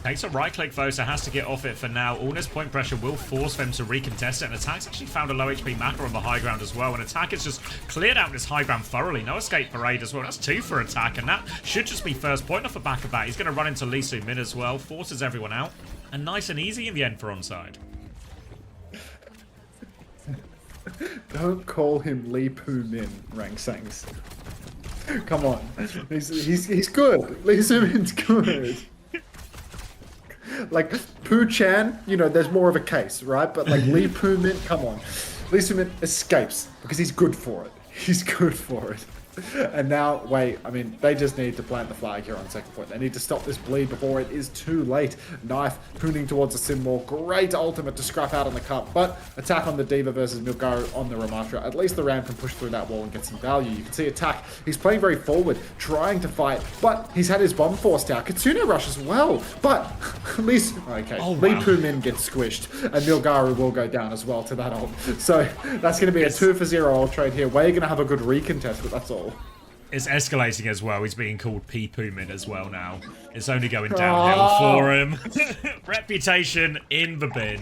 Takes a right click though, so has to get off it for now. Allness point pressure will force them to recontest it, and Attack's actually found a low HP Maka on the high ground as well, and Attack has just cleared out this high ground thoroughly. No escape parade as well. That's 2 for Attack, and that should just be first point off the back of that. He's going to run into Lee Soo mid as well, forces everyone out, and nice and easy in the end for ONSIDE. Don't call him Lee Poo Min, Rang Sangs. Come on. He's good. Lee Soo Min's good. Like, Poo Chan, you know, there's more of a case, right? But like Lee Poo Min, come on. Lee Soo Min escapes because he's good for it. He's good for it. And now, wait, I mean, they just need to plant the flag here on second point. They need to stop this bleed before it is too late. Knife pooning towards the sim wall. Great ultimate to scrap out on the cup, but attack on the Diva versus Milgaru on the Ramatra. At least the Ram can push through that wall and get some value. You can see Attack. He's playing very forward, trying to fight, but he's had his bomb forced out. Kitsune rush as well, but at least, okay, Lee Poo Min gets squished, and Milgaru will go down as well to that ult. So that's going to be a 2 for 0 ult trade here. We're going to have a good recontest, but that's all. It's escalating as well. He's being called P Poomin as well now. It's only going downhill for him. Reputation in the bin.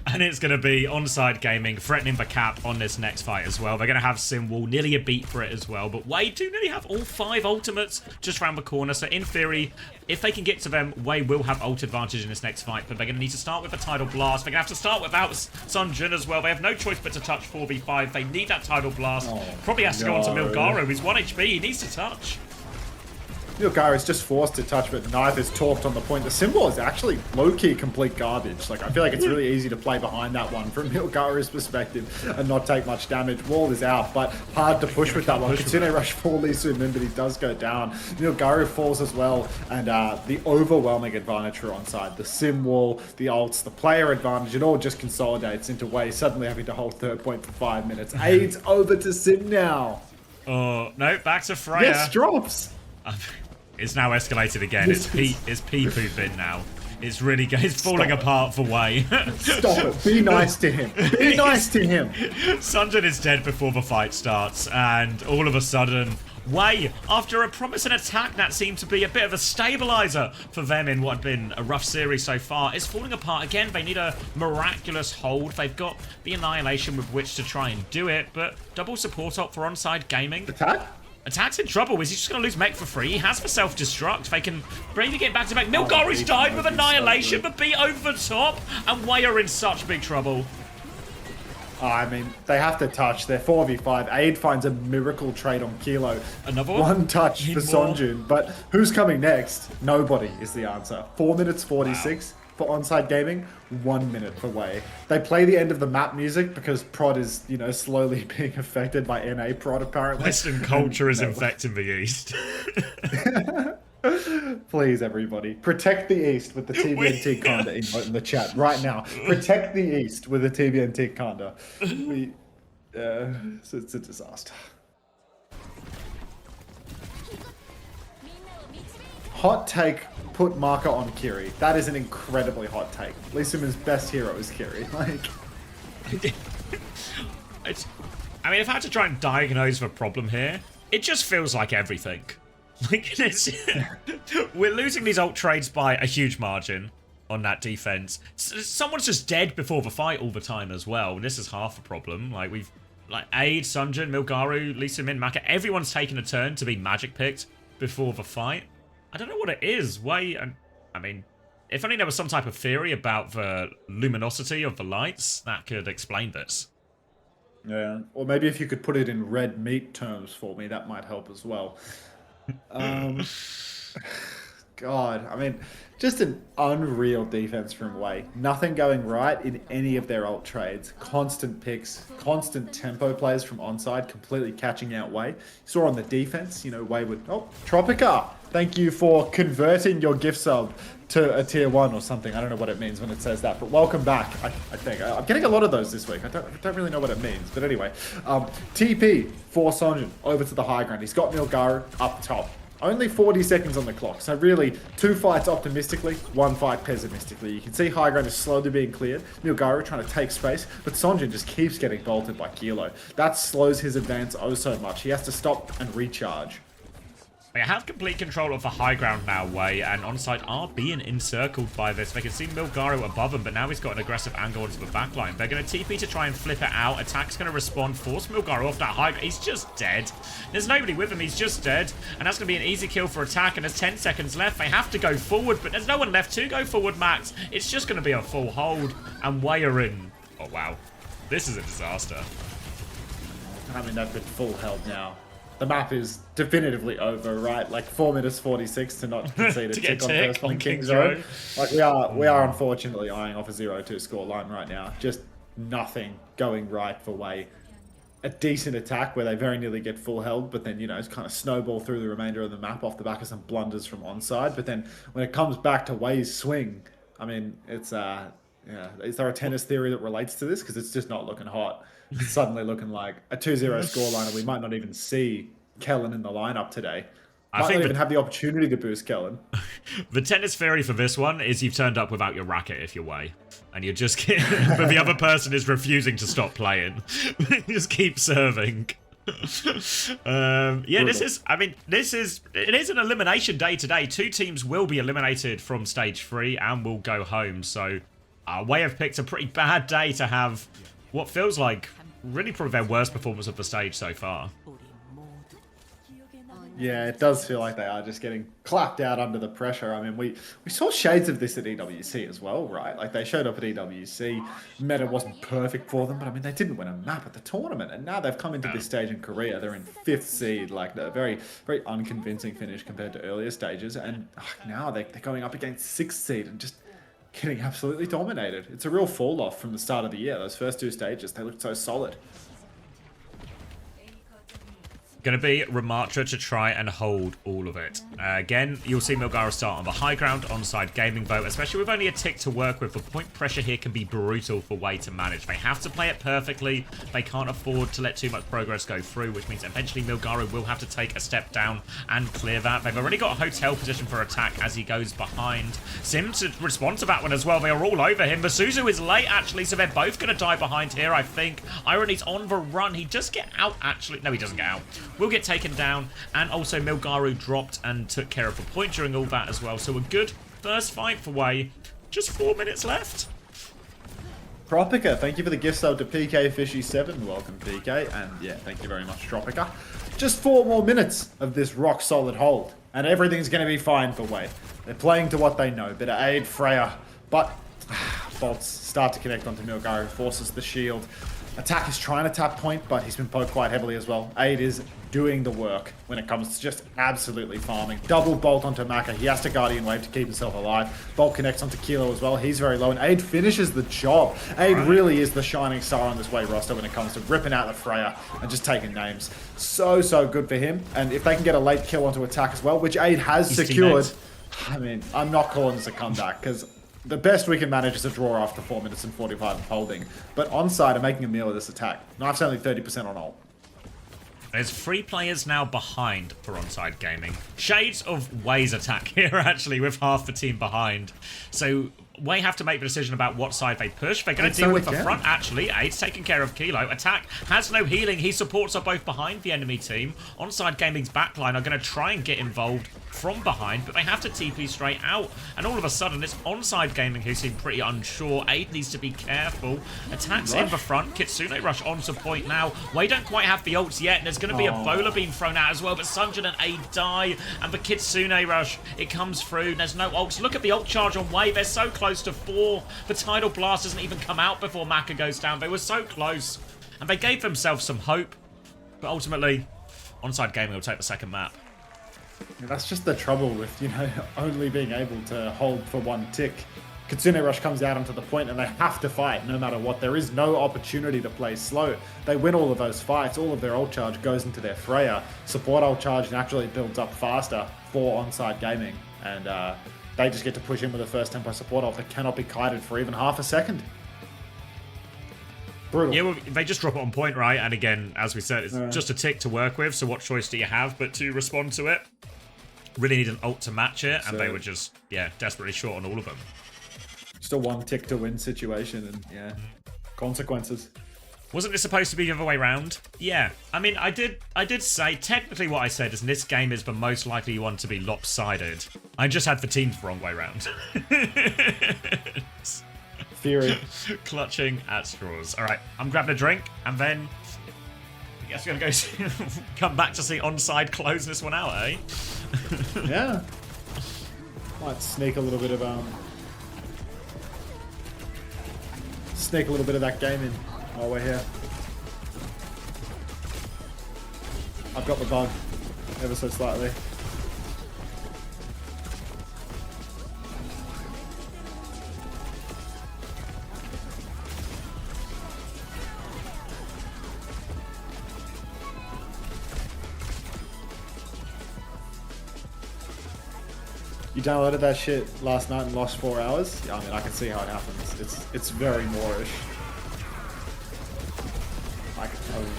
And it's going to be ONSIDE Gaming threatening the cap on this next fight as well. They're going to have Simwall, nearly a beat for it as well. But WAE do nearly have all 5 ultimates just around the corner. So in theory, if they can get to them, WAE will have ult advantage in this next fight. But they're going to need to start with a Tidal Blast. They're going to have to start without Sunjin as well. They have no choice but to touch 4v5. They need that Tidal Blast. Probably has to go on to Milgaru. He's 1 HP. He needs to touch. Milgaru is just forced to touch, but Knife is talked on the point. The symbol is actually low-key complete garbage. Like, I feel like it's really easy to play behind that one from Milgaru's perspective and not take much damage. Wall is out, but hard to push with that one. Kitsune rush for Lee Soo Min, but he does go down. Milgaru falls as well, and the overwhelming advantage for ONSIDE. The sim wall, the ults, the player advantage, it all just consolidates into WAE suddenly having to hold third point for 5 minutes. AIDS over to Sim now. Oh, no, back to Freya. Yes, drops. It's now escalated again. It's P Poo bin now. It's really it's falling apart for WAE. Stop it. Be nice to him. Be nice to him. Sunjin is dead before the fight starts, and all of a sudden, WAE, after a promising attack that seemed to be a bit of a stabilizer for them in what had been a rough series so far, is falling apart again. They need a miraculous hold. They've got the Annihilation with which to try and do it, but double support up for ONSIDE Gaming. Attack? Attack's in trouble. Is he just going to lose mech for free? He has the self-destruct. They can bring the game back to back. Milgaru's died with Annihilation, but beat over the top, and WAE are in such big trouble. I mean, they have to touch. They're 4v5. Aid finds a miracle trade on Kilo. Another one? 1 touch for Sonjun. But who's coming next? Nobody is the answer. 4 minutes 46 for ONSIDE Gaming. 1 minute for WAE. They play the end of the map music because prod is, you know, slowly being affected by NA prod, apparently. Western culture is infecting the East. Please, everybody, protect the East with the TVNT Conda emote in the chat right now. Protect the East with the TVNT Conda. It's a disaster. Hot take, put Marker on Kiri. That is an incredibly hot take. Lee Soo Min's best hero is Kiri. Like, I mean, if I had to try and diagnose the problem here, it just feels like everything. Like, we're losing these ult trades by a huge margin on that defense. Someone's just dead before the fight all the time as well. And this is half the problem. Like, Aid, Sunjin, Milgaru, Lee Soo Min, Maka, everyone's taken a turn to be magic picked before the fight. I don't know what it is. WAE, I mean, if only there was some type of theory about the luminosity of the lights, that could explain this. Yeah, or maybe if you could put it in red meat terms for me, that might help as well. God, I mean, just an unreal defense from WAE. Nothing going right in any of their ult trades. Constant picks, constant tempo plays from ONSIDE, completely catching out WAE. You saw on the defense, you know, WAE would... Oh, Tropica! Thank you for converting your gift sub to a tier 1 or something. I don't know what it means when it says that, but welcome back, I think. I'm getting a lot of those this week. I don't really know what it means, but anyway. TP for Sonjin over to the high ground. He's got Milgaru up top. Only 40 seconds on the clock, so really 2 fights optimistically, 1 fight pessimistically. You can see high ground is slowly being cleared. Milgaru trying to take space, but Sonjin just keeps getting bolted by Kilo. That slows his advance oh so much. He has to stop and recharge. They have complete control of the high ground now, WAE, and ONSIDE are being encircled by this. They can see Milgaro above them, but now he's got an aggressive angle onto the backline. They're going to TP to try and flip it out. Attack's going to respond, force Milgaro off that high ground. He's just dead. There's nobody with him. He's just dead. And that's going to be an easy kill for Attack, and there's 10 seconds left. They have to go forward, but there's no one left to go forward, Max. It's just going to be a full hold, and WAE are in. Oh, wow. This is a disaster. I mean, they've been full held now. The map is definitively over, right? Like 4 minutes 46 to not concede a tick on first on King's Road. Like we are unfortunately eyeing off a 0-2 score line right now. Just nothing going right for WAE. A decent attack where they very nearly get full held, but then, you know, it's kind of snowball through the remainder of the map off the back of some blunders from ONSIDE. But then when it comes back to WAE's swing, I mean, it's yeah. Is there a tennis theory that relates to this? Because it's just not looking hot. It's suddenly looking like a 2-0 scoreline, and we might not even see Kellen in the lineup today. Might not even have the opportunity to boost Kellen. The tennis theory for this one is you've turned up without your racket if you're WAE. And you're just kidding. But the other person is refusing to stop playing. Just keep serving. Yeah, this is, I mean, it is an elimination day today. 2 teams will be eliminated from stage 3 and will go home. So WAE have picked a pretty bad day to have what feels like really probably their worst performance of the stage so far. Yeah, it does feel like they are just getting clapped out under the pressure. I mean, we saw shades of this at EWC as well, right? Like, they showed up at EWC. Meta wasn't perfect for them, but I mean, they didn't win a map at the tournament. And now they've come into this stage in Korea. They're in 5th seed, like a very, very unconvincing finish compared to earlier stages. And now they're going up against 6th seed and just getting absolutely dominated. It's a real fall off from the start of the year. Those first 2 stages, they looked so solid. Going to be Ramatra to try and hold all of it. Again, you'll see Milgaro start on the high ground, ONSIDE gaming vote, especially with only a tick to work with. The point pressure here can be brutal for WAE to manage. They have to play it perfectly. They can't afford to let too much progress go through, which means eventually Milgaro will have to take a step down and clear that. They've already got a hotel position for Attack as he goes behind. Sim to respond to that one as well. They are all over him. Masuzu is late, actually, so they're both going to die behind here, I think. Irony's on the run. He does get out, actually. No, he doesn't get out. Will get taken down, and also Milgaro dropped and took care of the point during all that as well. So a good first fight for WAE. Just 4 minutes left. Tropica, thank you for the gift sub to PK Fishy 7. Welcome, PK, and yeah, thank you very much, Tropica. Just 4 more minutes of this rock solid hold, and everything's going to be fine for WAE. They're playing to what they know. Bit of aid, Freya, but bolts start to connect onto Milgaro, forces the shield. Attack is trying to tap point, but he's been poked quite heavily as well. Aid is doing the work when it comes to just absolutely farming. Double bolt onto Maka. He has to Guardian Wave to keep himself alive. Bolt connects onto Kilo as well. He's very low, and Aid finishes the job. Aid really is the shining star on this WAE roster when it comes to ripping out the Freya and just taking names. So good for him. And if they can get a late kill onto Attack as well, which Aid has secured, I mean, I'm not calling this a comeback, because the best we can manage is a draw after 4 minutes and 45 of holding. But ONSIDE are making a meal of this attack. Knife's only 30% on ult. There's 3 players now behind for ONSIDE Gaming. Shades of WAE's attack here, actually, with half the team behind. So WAE have to make the decision about what side they push. They're going to deal with the front, actually. Aid's taking care of Kilo. Attack has no healing. His supports are both behind the enemy team. ONSIDE Gaming's backline are going to try and get involved from behind, but they have to TP straight out. And all of a sudden, it's ONSIDE Gaming who seem pretty unsure. Aid needs to be careful. Attack's in the front. Kitsune Rush onto point now. WAE don't quite have the ults yet, and there's going to be a bowler beam thrown out as well, but Sunjin and Aid die, and the Kitsune Rush, it comes through. There's no ults. Look at the ult charge on WAE. They're so close to 4. The Tidal Blast doesn't even come out before Maka goes down. They were so close, and they gave themselves some hope, but ultimately, ONSIDE Gaming will take the second map. Yeah, that's just the trouble with, you know, only being able to hold for 1 tick. Kitsune Rush comes out onto the point and they have to fight no matter what. There is no opportunity to play slow. They win all of those fights. All of their ult charge goes into their Freya. Support ult charge naturally builds up faster for ONSIDE Gaming. And they just get to push in with the first tempo support ult that cannot be kited for even half a second. Brutal. Yeah, well, they just drop it on point, right? And again, as we said, it's just a tick to work with, so what choice do you have but to respond to it? Really need an ult to match it, and they were just, yeah, desperately short on all of them. Just a 1 tick to win situation, and yeah, consequences. Wasn't it supposed to be the other way round? Yeah. I mean, I did say, technically what I said is this game is the most likely one to be lopsided. I just had the teams the wrong way round. Theory. Clutching at straws. All right, I'm grabbing a drink, and then I guess we're going to go come back to see ONSIDE close this one out, eh? Yeah. Might sneak a little bit of that game in while we're here. I've got the bug, ever so slightly. You downloaded that shit last night and lost 4 hours? Yeah, I mean, I can see how it happens. It's very Moorish. Like,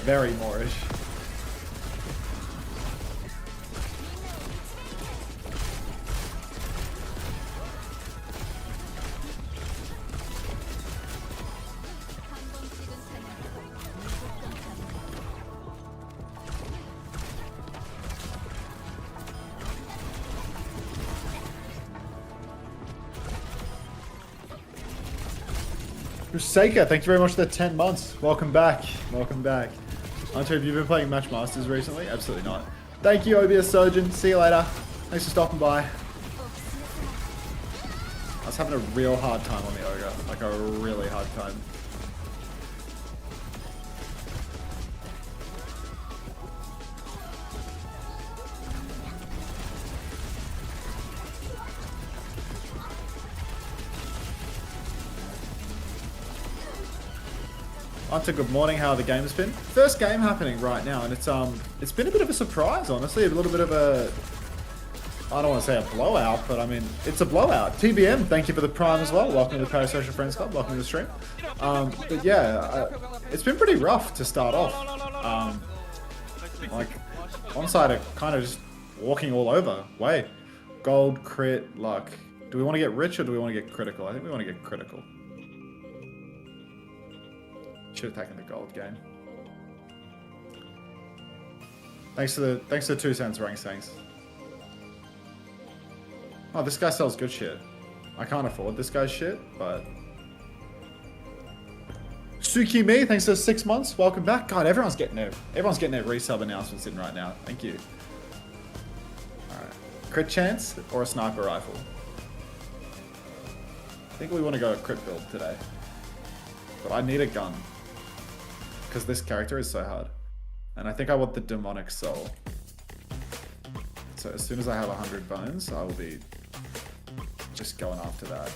very Moorish. Seika, thank you very much for the 10 months. Welcome back. Welcome back. Hunter, have you been playing Match Masters recently? Absolutely not. Thank you, OBS Surgeon. See you later. Thanks for stopping by. I was having a real hard time on the Ogre. Like a really hard time. Hunter, good morning. How the game has been? First game happening right now, and it's been a bit of a surprise, honestly. A little bit of a, I don't want to say a blowout, but I mean it's a blowout. TBM, thank you for the prime as well. Welcome to the Parasocial Friends Club. Welcome to the stream. But yeah, it's been pretty rough to start off. Like ONSIDE are kind of just walking all over. Wait, gold, crit, luck. Do we want to get rich or do we want to get critical? I think we want to get critical. Should have taken the gold game. Thanks to the 2 cents, Ranks, thanks. Oh, this guy sells good shit. I can't afford this guy's shit, but Suki Me, thanks for 6 months. Welcome back. God, everyone's getting their resub announcements in right now. Thank you. Alright. Crit chance or a sniper rifle? I think we want to go a crit build today. But I need a gun. Because this character is so hard. And I think I want the demonic soul. So as soon as I have 100 bones, I will be just going after that.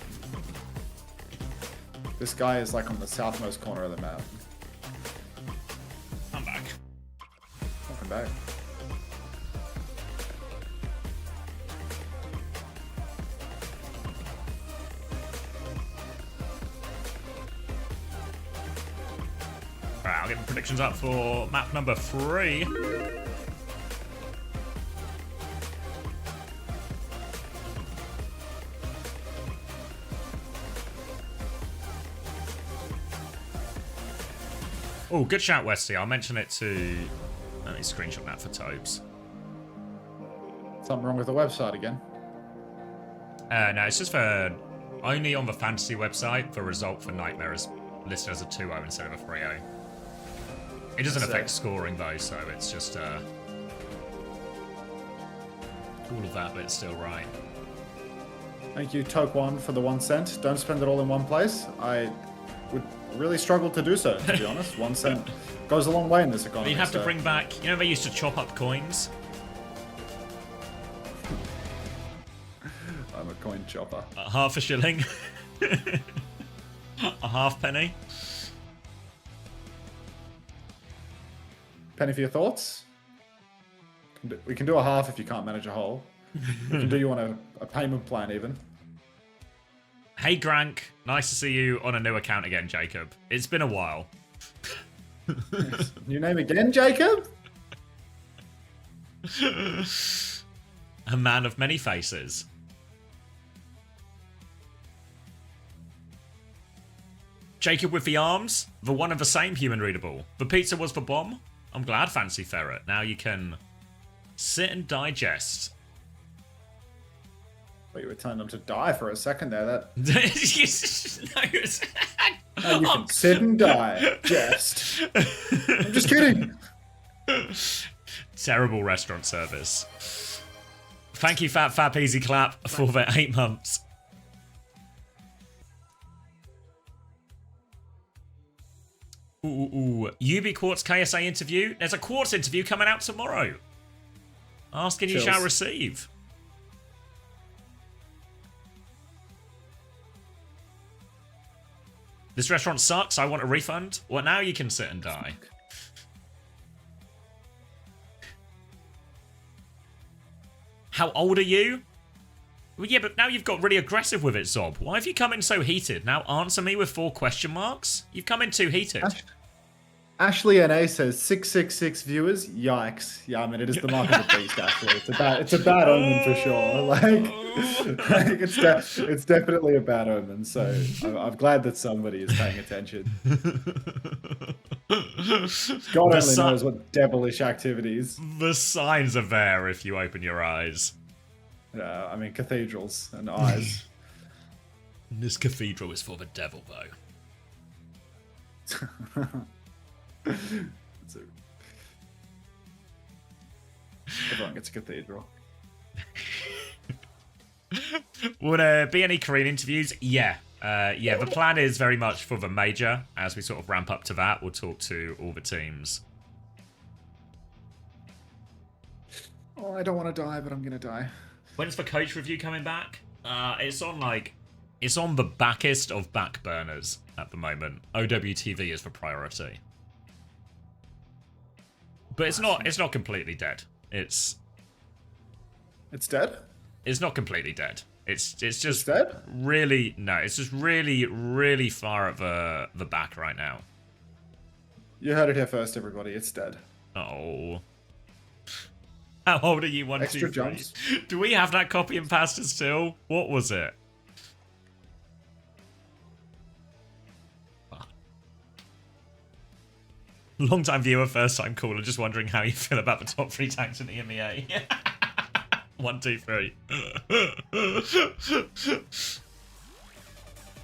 This guy is like on the southmost corner of the map. I'm back. Welcome back. Alright, I'll get the predictions up for map number 3. Oh, good shout, Westy. I'll mention it to... Let me screenshot that for Tobes. Something wrong with the website again? No, it's just for... Only on the fantasy website, the result for Nightmare is listed as a 2-0 instead of a 3-0. It doesn't affect scoring though, so it's just all of that, but it's still right. Thank you, Toke1, for the 1 cent. Don't spend it all in one place. I would really struggle to do so, to be honest. 1 cent goes a long way in this economy. You have to bring back, you know, they used to chop up coins. I'm a coin chopper. Half a shilling. A half penny. Penny for your thoughts? We can do a half if you can't manage a whole. We can do you on a payment plan even. Hey Grank, nice to see you on a new account again, Jacob. It's been a while. New name again, Jacob? A man of many faces. Jacob with the arms. The one and the same human readable. The pizza was the bomb. I'm glad, Fancy Ferret. Now you can sit and digest. Well, you were telling them to die for a second there. That No, you can sit and digest. I'm just kidding. Terrible restaurant service. Thank you, Fat Fat Easy Clap, for the 8 months. Ooh. UB Quartz KSA interview. There's a Quartz interview coming out tomorrow. Ask and you shall receive. This restaurant sucks. I want a refund. Well, now you can sit and die. How old are you? Well, yeah, but now you've got really aggressive with it, Zob. Why have you come in so heated? Now answer me with 4 question marks? You've come in too heated. Ashley NA says 666 viewers. Yikes! Yeah, I mean it is the mark of the beast. Ashley, it's a bad omen for sure. Like it's definitely a bad omen. So I'm glad that somebody is paying attention. God only knows what devilish activities. The signs are there if you open your eyes. Yeah, I mean cathedrals and eyes. This cathedral is for the devil, though. Everyone gets a cathedral. Would there be any Korean interviews? Yeah. The plan is very much for the major. As we sort of ramp up to that, we'll talk to all the teams. Oh, I don't want to die, but I'm going to die. When's the coach review coming back? It's on the backest of back burners at the moment. OWTV is the priority. But it's not completely dead. It's dead? It's not completely dead. It's just dead? Really it's just really far at the back right now. You heard it here first, everybody. It's dead. Oh. How old are you? 1, Extra 2, 3? jumps. Do we have that copy and pasta still? What was it? Long time viewer, first time caller, just wondering how you feel about the top 3 tanks in the EMEA. 1, 2, 3.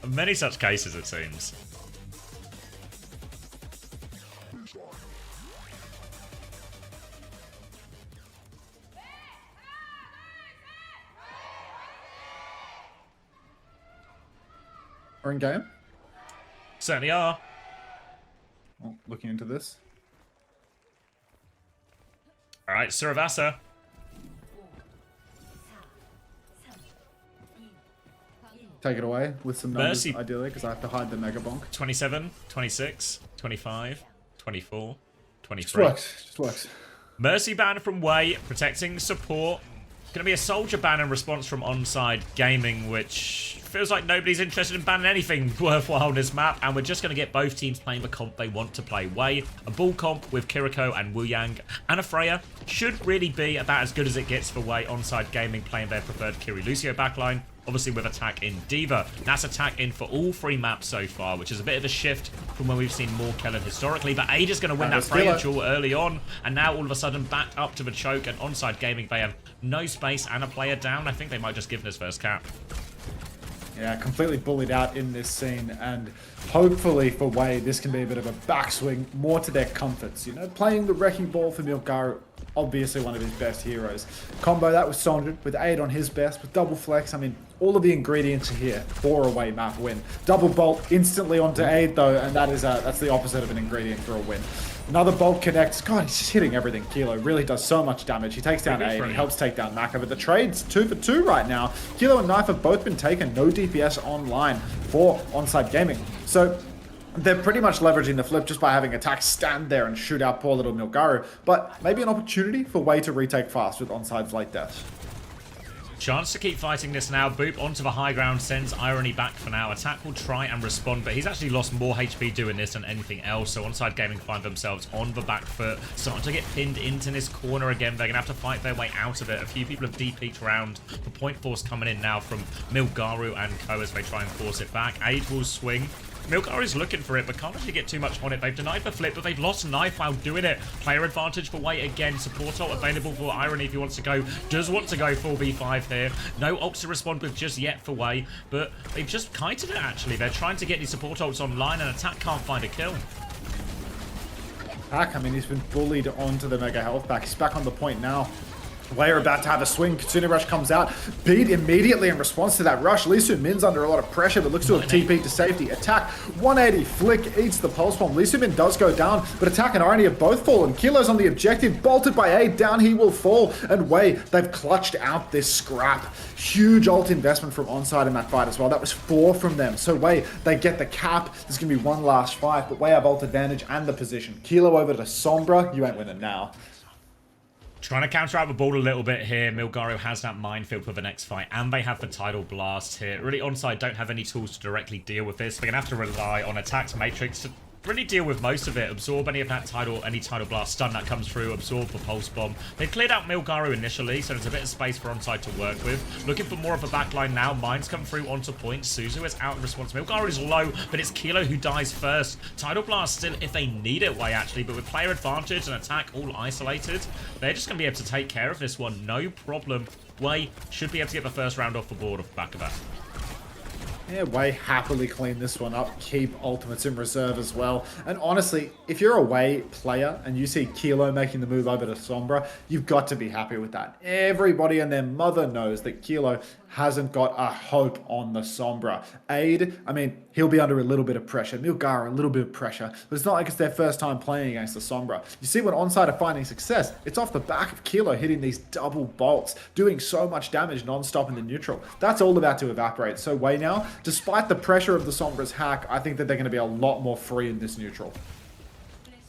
Many such cases, it seems. We're in game? Certainly are. Oh, looking into this. All right, Suravasa. Take it away with some numbers, Mercy. ideally, because I have to hide the Mega Bonk. 27, 26, 25, 24, 23. Just works. Mercy ban from WAE, protecting support. Going to be a soldier ban in response from ONSIDE Gaming, which feels like nobody's interested in banning anything worthwhile on this map, and we're just going to get both teams playing the comp they want to play. WAE, a bull comp with Kiriko and Wu Yang, and a Freya should really be about as good as it gets for WAE. ONSIDE Gaming playing their preferred Kiri Lucio backline, obviously with attack in Diva. That's attack in for all 3 maps so far, which is a bit of a shift from when we've seen more Kellen historically. But Ada's going to win that Freya duel early on, and now all of a sudden backed up to the choke, and ONSIDE Gaming, they have no space and a player down. I think they might just give this first cap. Yeah, completely bullied out in this scene, and hopefully for WAE, this can be a bit of a backswing, more to their comforts. You know, playing the Wrecking Ball for Milgaru, obviously one of his best heroes. Combo that with Sondred, with Aid on his best, with double flex. I mean, all of the ingredients are here for a WAE map win. Double bolt instantly onto Aid though, and that's the opposite of an ingredient for a win. Another bolt connects. God, he's just hitting everything. Kilo really does so much damage. He takes down Aid, he helps take down Maka, but the trade's 2 for 2 right now. Kilo and Knife have both been taken. No DPS online for ONSIDE Gaming. So they're pretty much leveraging the flip just by having attack stand there and shoot out poor little Milgaru. But maybe an opportunity for WAE to retake fast with ONSIDE's late death. Chance to keep fighting this now. Boop onto the high ground, sends Irony back for now. Attack will try and respond, but he's actually lost more HP doing this than anything else. So ONSIDE Gaming find themselves on the back foot, starting to get pinned into this corner again. They're going to have to fight their way out of it. A few people have DP'd around. The point force coming in now from Milgaru and Co as they try and force it back. Aid will swing. Milgar is looking for it, but can't actually get too much on it. They've denied the flip, but they've lost knife while doing it. Player advantage for WAE again. Support ult available for Irony if he wants to go. Does want to go 4v5 here. No ults to respond with just yet for WAE, but they've just kited it actually. They're trying to get these support ults online, and Attack can't find a kill. Attack, I mean, he's been bullied onto the mega health pack. He's back on the point now. WAE are about to have a swing. Kitsune Rush comes out. Beat immediately in response to that rush. Lee Min under a lot of pressure, but looks to have TP'd to safety. Attack, 180 flick, eats the pulse bomb. Lee Min does go down, but Attack and Irony have both fallen. Kilo's on the objective, bolted by A. Down he will fall. And WAE, they've clutched out this scrap. Huge ult investment from ONSIDE in that fight as well. That was 4 from them. So WAE, they get the cap. There's going to be one last fight, but WAE have ult advantage and the position. Kilo over to Sombra. You ain't winning now. Trying to counter out the ball a little bit here. Milgaro has that minefield for the next fight, and they have the tidal blast here. Really, ONSIDE don't have any tools to directly deal with this. They're going to have to rely on Attack's Matrix to really deal with most of it. Absorb any of that tidal blast stun that comes through. Absorb the pulse bomb. They've cleared out Milgaro initially, so there's a bit of space for ONSIDE to work with. Looking for more of a backline now. Mines come through onto point. Suzu is out in response. Milgaro is low, but it's Kilo who dies first. Tidal blast still if they need it, WAE actually, but with player advantage and Attack all isolated, they're just going to be able to take care of this one. No problem. WAE should be able to get the first round off the board off the back of that. Yeah, WAE happily clean this one up, keep ultimates in reserve as well. And honestly, if you're a WAE player and you see Kilo making the move over to Sombra, you've got to be happy with that. Everybody and their mother knows that Kilo hasn't got a hope on the Sombra. Aid, I mean, he'll be under a little bit of pressure. Milgar, a little bit of pressure. But it's not like it's their first time playing against the Sombra. You see when ONSIDE are finding success, it's off the back of Kilo hitting these double bolts, doing so much damage non-stop in the neutral. That's all about to evaporate. So WAE now, despite the pressure of the Sombra's hack, I think that they're going to be a lot more free in this neutral.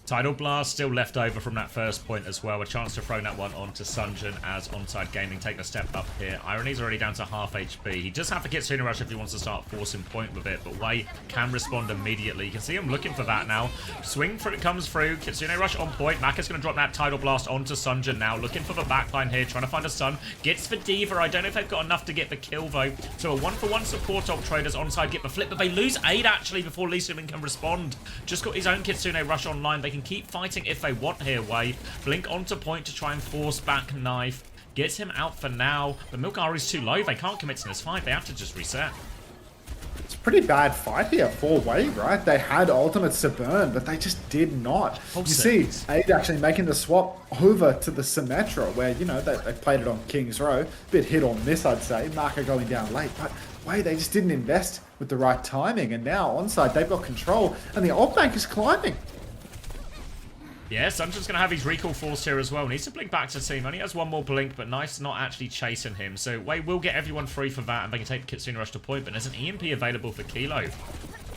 Tidal Blast still left over from that first point as well. A chance to throw that one onto Sunjin as ONSIDE Gaming take a step up here. Irony's already down to half HP. He does have to get Kitsune Rush if he wants to start forcing point with it, but WAE can respond immediately. You can see him looking for that now. Swing for it comes through. Kitsune Rush on point. Maka's going to drop that Tidal Blast onto Sunjin now. Looking for the backline here, trying to find a stun. Gets the Diva. I don't know if they've got enough to get the kill though. So a 1-for-1 support ult traders. ONSIDE get the flip, but they lose 8 actually before Lee Min can respond. Just got his own Kitsune Rush online. They can keep fighting if they want here, WAE. Blink onto point to try and force back knife. Gets him out for now, but Milgar is too low. They can't commit to this fight. They have to just reset. It's a pretty bad fight here for WAE, right? They had ultimates to burn, but they just did not. You see, Aid actually making the swap over to the Symmetra, where, you know, they played it on King's Row. Bit hit or miss, I'd say. Maka going down late, but WAE, they just didn't invest with the right timing, and now ONSIDE, they've got control, and the ult bank is climbing. Yeah, Sunjin's going to have his recall forced here as well. Needs to blink back to team. Only has one more blink, but Nice not actually chasing him. So WAE will get everyone free for that, and they can take the Kitsune Rush to point. But there's an EMP available for Kilo.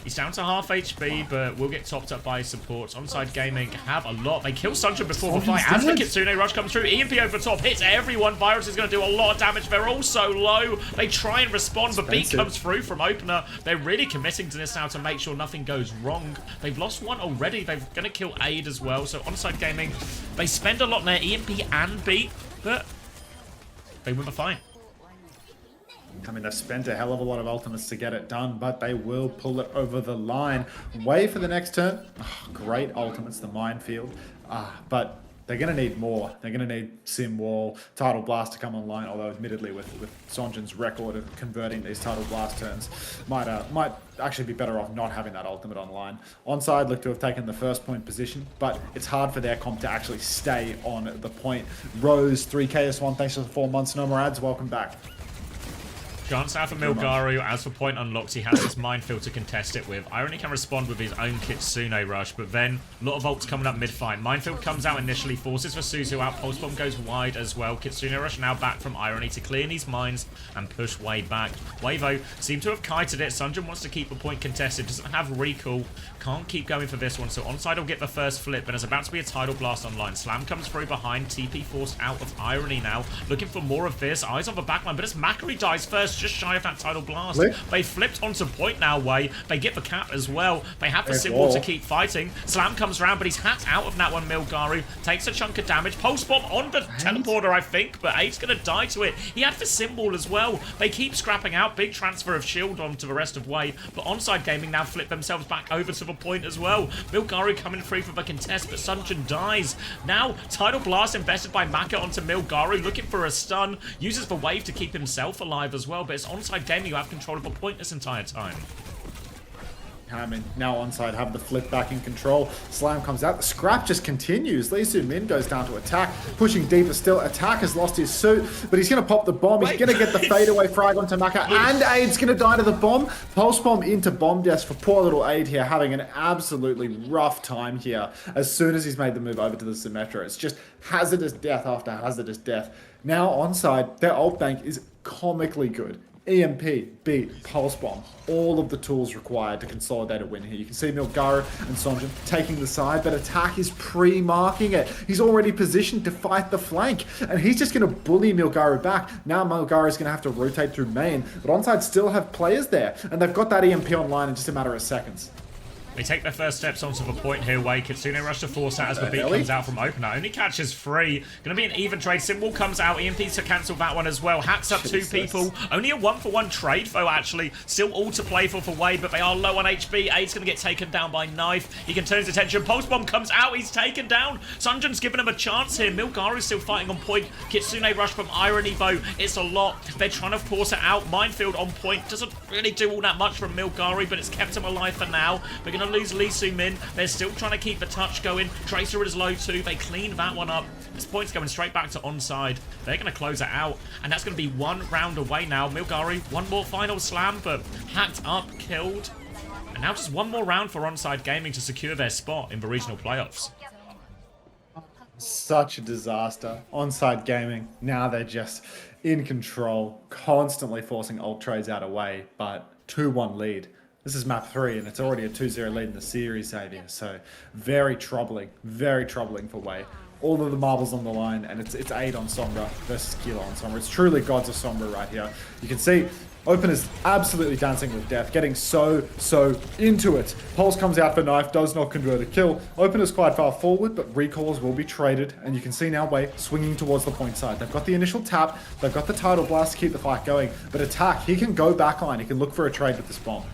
He's down to half HP, but will get topped up by his supports. ONSIDE Gaming have a lot. They kill Sunjin before the fight. As the Kitsune Rush comes through, EMP over the top, hits everyone. Virus is going to do a lot of damage. They're all so low. They try and respond, but beat comes through from opener. They're really committing to this now to make sure nothing goes wrong. They've lost one already. They're going to kill Aid as well. So ONSIDE Gaming, they spend a lot in their EMP and beat, but they win the fight. I mean, they've spent a hell of a lot of ultimates to get it done, but they will pull it over the line. WAE for the next turn. Oh, great ultimates, the minefield. But they're going to need more. They're going to need Sim Wall, Tidal Blast to come online, although admittedly with Sonjin's record of converting these Tidal Blast turns, might actually be better off not having that ultimate online. ONSIDE look to have taken the first point position, but it's hard for their comp to actually stay on the point. Rose, 3KS1, thanks for the 4 months. No more ads, welcome back. Chance out for Milgaru. As for point unlocked, he has his minefield to contest it with. Irony can respond with his own Kitsune Rush, but then a lot of ults coming up mid-fight. Minefield comes out initially, forces for Suzu out. Pulse Bomb goes wide as well. Kitsune Rush now back from Irony to clear these mines and push WAE back. WAE, though, seem to have kited it. Sunjin wants to keep the point contested, doesn't have recall. Can't keep going for this one, so ONSIDE will get the first flip, but there's about to be a Tidal Blast online. Slam comes through behind, TP forced out of Irony now. Looking for more of this. Eyes on the backline, but as Macquarie dies first, just shy of that tidal blast. Flip. They flipped onto point now, WAE. They get the cap as well. They have the There's symbol to wall. keep fighting. Slam comes around, but he's hacked out of that one. Milgaru takes a chunk of damage. Pulse bomb on the teleporter, I think, but Aid's going to die to it. He had the symbol as well. They keep scrapping out. Big transfer of shield onto the rest of WAE, but ONSIDE Gaming now flip themselves back over to the point as well. Milgaru coming free for the contest, but Sunjin dies. Now, Tidal Blast invested by Maka onto Milgaru, looking for a stun. Uses the wave to keep himself alive as well, but it's ONSIDE Gaming who have control of the point this entire time. I mean, now ONSIDE have the flip back in control. Slam comes out. The scrap just continues. Lee Soo-min goes down to attack. Pushing deeper still. Attack has lost his suit, but he's going to pop the bomb. He's going to get the fadeaway frag onto Maka, and Aid's going to die to the bomb. Pulse bomb into bomb desk for poor little Aid here, having an absolutely rough time here. As soon as he's made the move over to the Symmetra, it's just hazardous death after hazardous death. Now ONSIDE, their ult bank is comically good. EMP, beat, pulse bomb, all of the tools required to consolidate a win here. You can see Milgaru and Sonjin taking the side, but Attack is pre-marking it. He's already positioned to fight the flank, and he's just going to bully Milgaru back. Now Milgaru is going to have to rotate through main, but ONSIDE still have players there, and they've got that EMP online in just a matter of seconds. They take their first steps onto the point here, WAE. Kitsune rush to force out as the beat comes out from opener. Only catches 3. Gonna be an even trade. Symbol comes out. EMP to cancel that one as well. Hacks up 2 people. Only a 1-for-1 trade, though, actually. Still all to play for WAE, but they are low on HP. Aid's gonna get taken down by Knife. He can turn his attention. Pulse bomb comes out. He's taken down. Sunjin's given him a chance here. Milgaru's still fighting on point. Kitsune rush from Irony, though. It's a lot. They're trying to force it out. Minefield on point. Doesn't really do all that much from Milgaru, but it's kept him alive for now. They're gonna lose Lee Soo-min. They're still trying to keep the touch going. Tracer is low too. They clean that one up. This point's going straight back to ONSIDE. They're going to close it out, and that's going to be 1 round away now. Milgaru, 1 more final slam, but hacked up, killed. And now just 1 more round for ONSIDE Gaming to secure their spot in the regional playoffs. Such a disaster. ONSIDE Gaming, now they're just in control, constantly forcing ult trades out of WAE, but 2-1 lead. This is map 3, and it's already a 2-0 lead in the series, Xavier. So very troubling for WAE. All of the marbles on the line, and it's Aid on Sombra versus Kilo on Sombra. It's truly gods of Sombra right here. You can see Opener's absolutely dancing with death, getting so into it. Pulse comes out for Knife, does not convert a kill. Opener's quite far forward, but recalls will be traded, and you can see now WAE swinging towards the point side. They've got the initial tap, they've got the tidal blast to keep the fight going, but Attack, he can go backline, he can look for a trade with this bomb.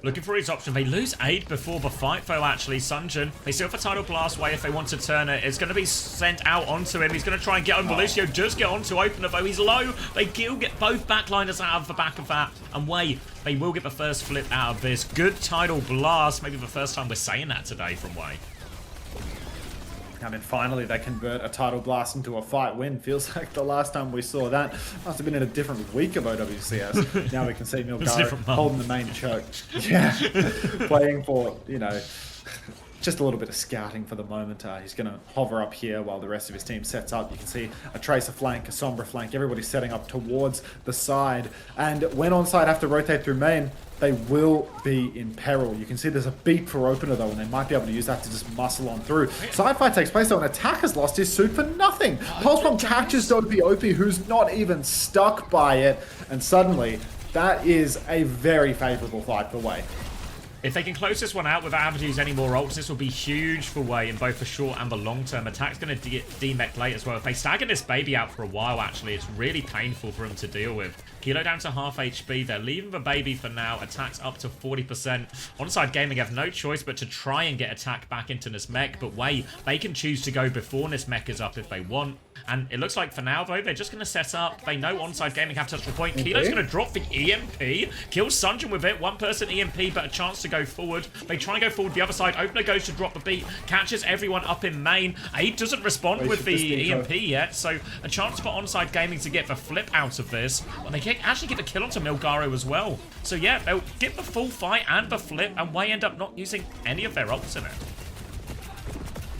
Looking for his option. They lose Aid before the fight, though, actually. Sunjin, they still have a Tidal Blast WAE if they want to turn it. It's going to be sent out onto him. He's going to try and get on Lucio. Does get onto Opener, though. He's low. They will get both backliners out of the back of that. And WAE, they will get the first flip out of this. Good Tidal Blast. Maybe the first time we're saying that today from WAE. I mean, finally they convert a Tidal Blast into a fight win. Feels like the last time we saw that must have been in a different week of OWCS. Now we can see Milgaru holding the main choke. Yeah, playing for, you know, just a little bit of scouting for the moment. He's going to hover up here while the rest of his team sets up. You can see a Tracer flank, a Sombra flank. Everybody's setting up towards the side. And when ONSIDE have to rotate through main, they will be in peril. You can see there's a beat for Opener though, and they might be able to use that to just muscle on through. Side fight takes place though, and Attack has lost his suit for nothing. Pulse Bomb catches OP, who's not even stuck by it. And suddenly, that is a very favorable fight for WAE. If they can close this one out without having to use any more ults, this will be huge for WAE in both the short and the long term. Attack's going to get demech late as well. If they stagger this baby out for a while, actually, it's really painful for him to deal with. Kilo down to half HP. They're leaving the baby for now. Attack's up to 40%. ONSIDE Gaming have no choice but to try and get Attack back into this mech. But WAE, they can choose to go before this mech is up if they want. And it looks like for now, though, they're just going to set up. They know ONSIDE Gaming have touched the point. Kilo's going to drop the EMP. Kills Sunjin with it. 1 person EMP, but a chance to go forward. They try and go forward the other side. Opener goes to drop the beat. Catches everyone up in main. Aid doesn't respond with the EMP yet. So a chance for ONSIDE Gaming to get the flip out of this. And they can actually get the kill onto Milgaru as well. So yeah, they'll get the full fight and the flip. And WAE end up not using any of their ults in it.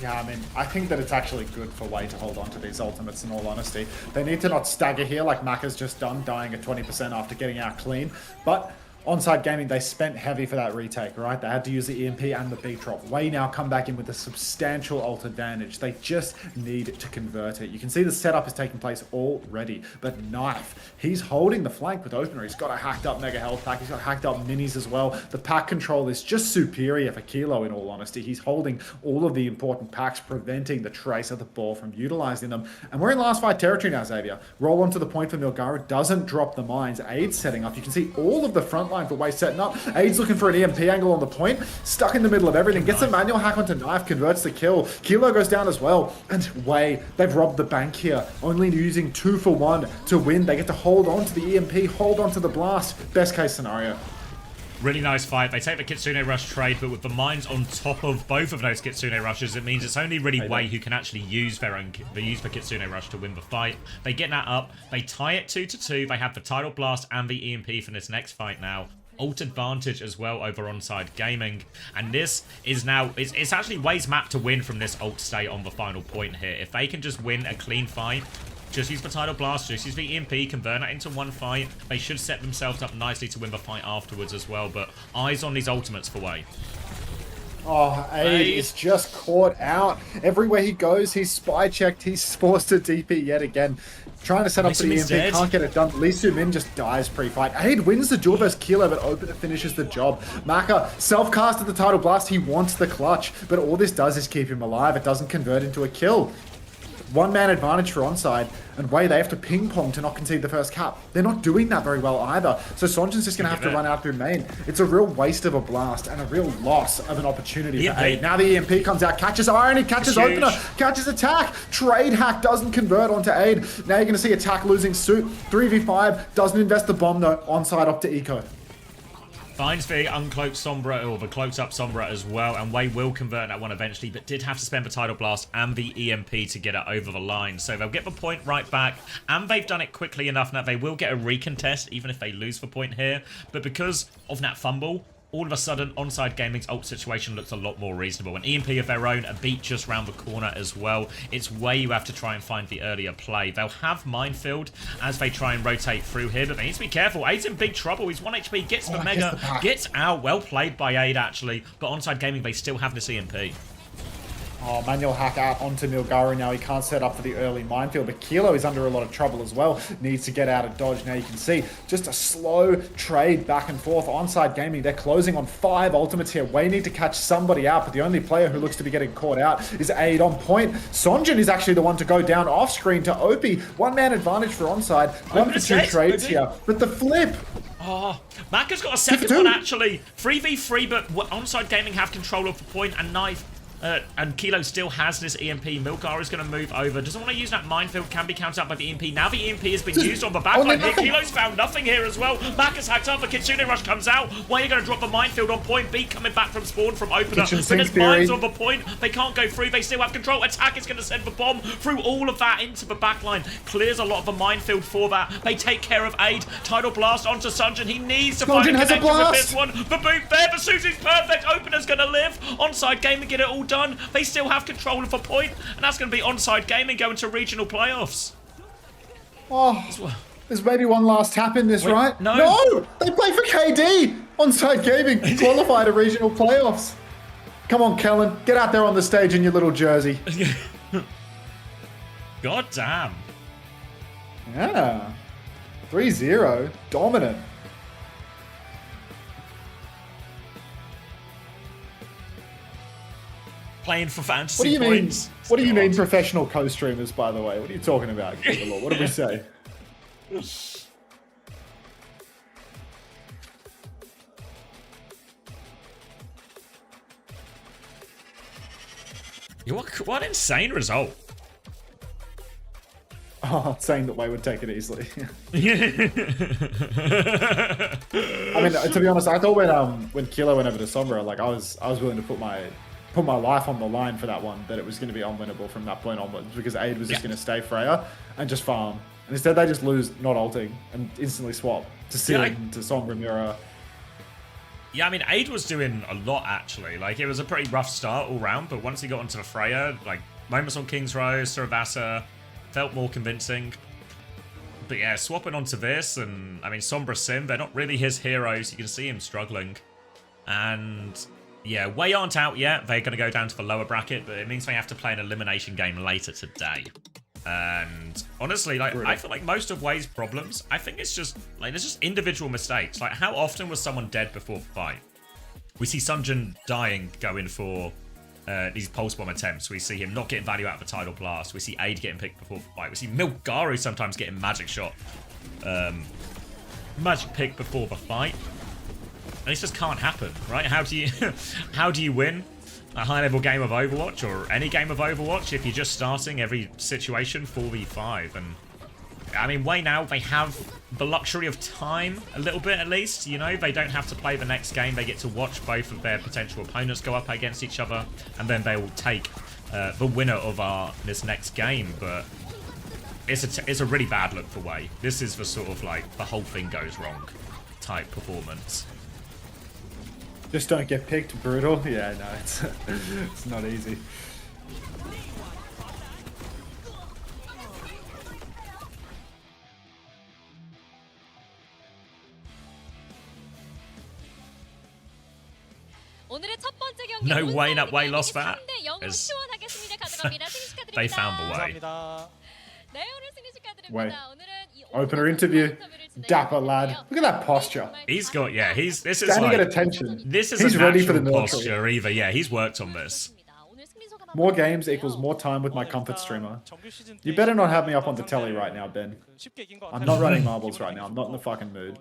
Yeah, I mean, I think that it's actually good for WAE to hold on to these ultimates, in all honesty. They need to not stagger here like Maka's just done, dying at 20% after getting out clean. But ONSIDE Gaming, they spent heavy for that retake, right? They had to use the EMP and the beat drop. WAE now come back in with a substantial ult advantage. They just need to convert it. You can see the setup is taking place already, but Knife, he's holding the flank with Opener. He's got a hacked up Mega Health Pack. He's got hacked up minis as well. The pack control is just superior for Kilo, in all honesty. He's holding all of the important packs, preventing the trace of the ball from utilizing them. And we're in last fight territory now, Xavier. Roll onto the point for Milgara. Doesn't drop the mines. Aid's setting up. You can see all of the front line for WAE setting up. Aid's looking for an EMP angle on the point. Stuck in the middle of everything. Gets a manual hack onto Knife. Converts the kill. Kilo goes down as well. And WAE, they've robbed the bank here. Only using 2 for 1 to win. They get to hold on to the EMP. Hold on to the blast. Best case scenario. Really nice fight. They take the Kitsune Rush trade, but with the mines on top of both of those Kitsune Rushes, it means it's only really WAE who can actually use the Kitsune Rush to win the fight. They get that up. They tie it 2-2. They have the Tidal Blast and the EMP for this next fight now. Ult advantage as well over ONSIDE Gaming. And this is now, it's actually WAE's map to win from this ult state on the final point here. If they can just win a clean fight, just use the Tidal Blast, just use the EMP, convert that into one fight. They should set themselves up nicely to win the fight afterwards as well, but eyes on these ultimates for WAE. Oh, Aid is just caught out. Everywhere he goes, he's spy checked. He's forced to DP yet again. Trying to set up for the EMP, can't get it done. Lee Soo-min just dies pre-fight. Aid wins the duel versus Kilo, but Opener finishes the job. Maka self-casted the Tidal Blast. He wants the clutch, but all this does is keep him alive. It doesn't convert into a kill. One-man advantage for ONSIDE, and WAE, they have to ping-pong to not concede the first cap. They're not doing that very well either, so Sonjin's just going to have to run out through main. It's a real waste of a blast and a real loss of an opportunity for Aid. Now the EMP comes out, catches Irony, catches Opener, catches Attack. Trade hack doesn't convert onto Aid. Now you're going to see Attack losing suit. 3v5, doesn't invest the bomb though. ONSIDE up to Eco. Finds the uncloaked Sombra, or the cloaked up Sombra as well, and WAE will convert that one eventually, but did have to spend the Tidal Blast and the EMP to get it over the line. So they'll get the point right back, and they've done it quickly enough that they will get a recontest, even if they lose the point here. But because of that fumble, all of a sudden, ONSIDE Gaming's ult situation looks a lot more reasonable. An EMP of their own, a beat just round the corner as well. It's WAE you have to try and find the earlier play. They'll have Minefield as they try and rotate through here, but they need to be careful. Aid's in big trouble. He's 1 HP, gets the Mega, gets out. Well played by Aid, actually. But ONSIDE Gaming, they still have this EMP. Oh, manual hack out onto Milgara now. He can't set up for the early minefield, but Kilo is under a lot of trouble as well. Needs to get out of dodge. Now you can see just a slow trade back and forth. ONSIDE Gaming, they're closing on 5 ultimates here. WAE need to catch somebody out, but the only player who looks to be getting caught out is Aid on point. Sonjin is actually the one to go down off screen to Opie. 1-man advantage for ONSIDE. 1 for 2 trades here, but the flip. Oh, Maka's got a second one actually. 3v3, but ONSIDE Gaming have control of the point, and Knife and Kilo still has this EMP. Milgar is going to move over. Doesn't want to use that minefield. Can be countered out by the EMP. Now the EMP has been used on the backline here. Kilo's found nothing here as well. Maka's hacked up. The Kitsune Rush comes out. WAE are going to drop the minefield on point. Beat coming back from spawn from Opener. But there's mines on the point. They can't go through. They still have control. Attack is going to send the bomb through all of that into the backline. Clears a lot of the minefield for that. They take care of Aid. Tidal Blast onto Sunjin. He needs to find a connection with this one. The boot there. The Susie's perfect. Opener's going to live. ONSIDE Gaming get it all done. They still have control of a point, and that's going to be ONSIDE Gaming going to regional playoffs. Oh, there's maybe one last tap in this, right? No! They play for KD! ONSIDE Gaming qualify to regional playoffs. Come on, Kellen, get out there on the stage in your little jersey. God damn. Yeah. 3-0, dominant. Playing for fantasy What do you points. mean? What do you mean, professional co-streamers? By the way, what are you talking about? What did we say? What an insane result! Oh, saying that WAE would take it easily. I mean, to be honest, I thought when Kilo went over to Sombra, like I was willing to put my life on the line for that one, that it was going to be unwinnable from that point onwards, because Aid was just going to stay Freya and just farm. And instead they just lose not ulting and instantly swap to Sin, to Sombra Mirror. Yeah, I mean, Aid was doing a lot, actually. Like, it was a pretty rough start all round, but once he got onto the Freya, like, moments on King's Row, Saravasa, felt more convincing. But yeah, swapping onto this, and I mean, Sombra Sim, they're not really his heroes. You can see him struggling. And yeah, WAE aren't out yet. They're going to go down to the lower bracket, but it means they have to play an elimination game later today. And honestly, like, I feel like most of WAE's problems, I think it's just, like, there's just individual mistakes. Like, how often was someone dead before the fight? We see Sunjin dying going for these pulse bomb attempts. We see him not getting value out of a tidal blast. We see Aid getting picked before the fight. We see Milgaru sometimes getting magic shot. Magic pick before the fight. And this just can't happen, right? How do you win a high-level game of Overwatch, or any game of Overwatch, if you're just starting every situation 4v5? And I mean, WAE now, they have the luxury of time, a little bit at least. You know, they don't have to play the next game. They get to watch both of their potential opponents go up against each other, and then they will take the winner of this next game. But it's a really bad look for WAE. This is the sort of, like, the whole thing goes wrong type performance. Just don't get picked. Brutal. Yeah, no, it's not easy. No WAE, not WAE lost that. They found the way. Wait. Opener interview. Dapper lad. Look at that posture. He's got, yeah, this is Standing at like, attention. this is He's a ready for the natural military. posture either. Yeah, he's worked on this. More games equals more time with my comfort streamer. You better not have me up on the telly right now, Ben. I'm not running marbles right now. I'm not in the fucking mood.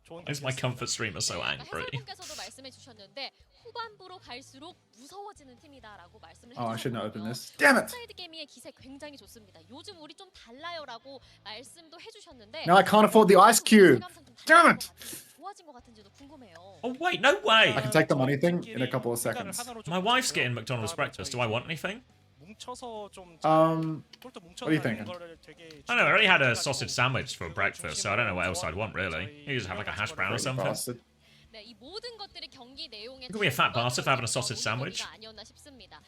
Why is my comfort streamer so angry? Oh, I shouldn't open this. Damn it! Now I can't afford the ice cube. Damn it! Oh wait, no way! I can take the money thing in a couple of seconds. My wife's getting McDonald's breakfast. Do I want anything? What are you thinking? I don't know, I already had a sausage sandwich for breakfast, so I don't know what else I'd want, really. You just have like a hash brown or something. Bastard. You could be a fat bastard for having a sausage sandwich.